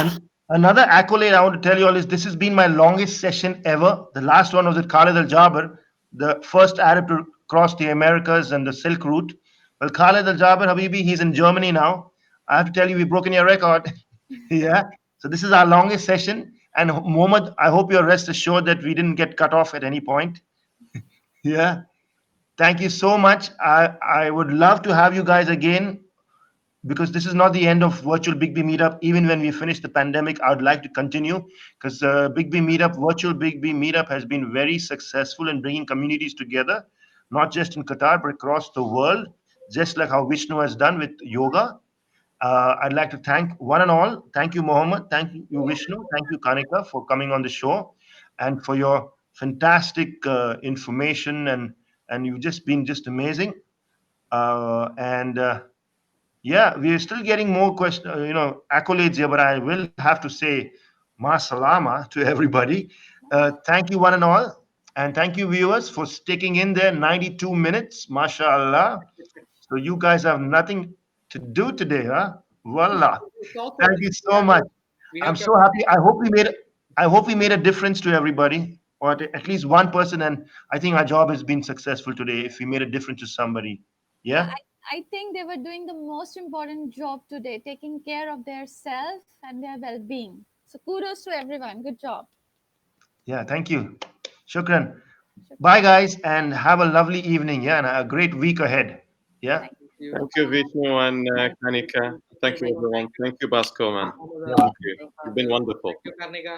And another accolade I want to tell you all is this has been my longest session ever. The last one was at Khalid Al Jaber, the first Arab to cross the Americas and the Silk Route. Well, Khalid Al Jaber, Habibi, he's in Germany now. I have to tell you, we've broken your record. Yeah. So this is our longest session. And Mohamed, I hope you're rest assured that we didn't get cut off at any point. Yeah. Thank you so much. I would love to have you guys again because this is not the end of virtual Big B meetup. Even when we finish the pandemic, I would like to continue because Big B meetup, virtual Big B meetup, has been very successful in bringing communities together, not just in Qatar but across the world, just like how Vishnu has done with yoga. I'd like to thank one and all. Thank you, Mohammed. Thank you, Vishnu. Thank you, Kanika, for coming on the show and for your fantastic information and you've just been just amazing. And yeah, we're still getting more accolades here, but I will have to say, ma salama to everybody. Thank you, one and all. And thank you, viewers, for sticking in there 92 minutes. MashaAllah. So you guys have nothing to do today, huh? Voila. It's also Thank this, you so much. we I'm have to so happy. I hope we made a difference to everybody, or at least one person. And I think our job has been successful today if we made a difference to somebody. Yeah, Yeah? I think they were doing the most important job today, taking care of their self and their well-being. So kudos to everyone. Good job. Yeah, thank you. Shukran. Bye, Shukran. guys, and have a lovely evening. Yeah, and a great week ahead. Yeah. Thank Thank you. Thank you, you. Vishnu and Thank Kanika. you. Thank you, Thank you, everyone. everyone. Thank you, Basco, man. Mohammed, You're Thank welcome. you. You've been family. wonderful. Thank you, Karnika.